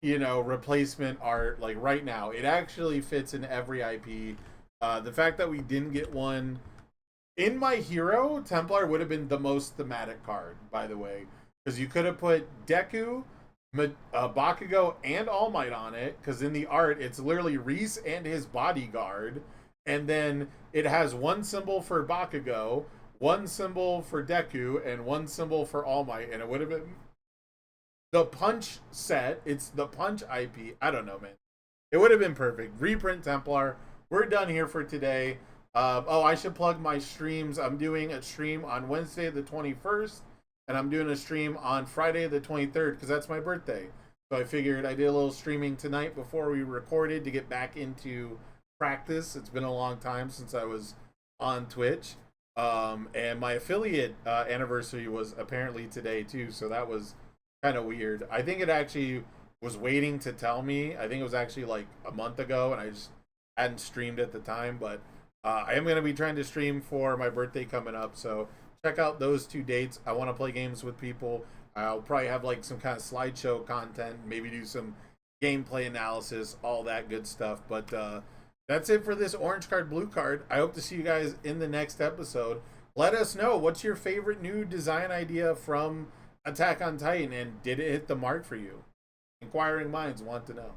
replacement art like right now. It actually fits in every IP. The fact that we didn't get one in my hero, Templar would have been the most thematic card, by the way, because you could have put Deku, Bakugo, and All Might on it. Because in the art, it's literally Reese and his bodyguard, and then it has one symbol for Bakugo, one symbol for Deku, and one symbol for All Might, and it would have been the Punch set. It's the Punch IP. I don't know, man. It would have been perfect. Reprint Templar. We're done here for today. Oh, I should plug my streams. I'm doing a stream on Wednesday the 21st, and I'm doing a stream on Friday the 23rd because that's my birthday. So I figured I did a little streaming tonight before we recorded to get back into practice. It's been a long time since I was on Twitch. And my affiliate anniversary was apparently today too, so that was kind of weird. I think it actually was waiting to tell me. I think it was actually like a month ago, and I just hadn't streamed at the time. But I am going to be trying to stream for my birthday coming up, so check out those two dates. I want to play games with people. I'll probably have like some kind of slideshow content, maybe do some gameplay analysis, all that good stuff. But that's it for this orange card, blue card. I hope to see you guys in the next episode. Let us know what's your favorite new design idea from Attack on Titan, and did it hit the mark for you? Inquiring minds want to know.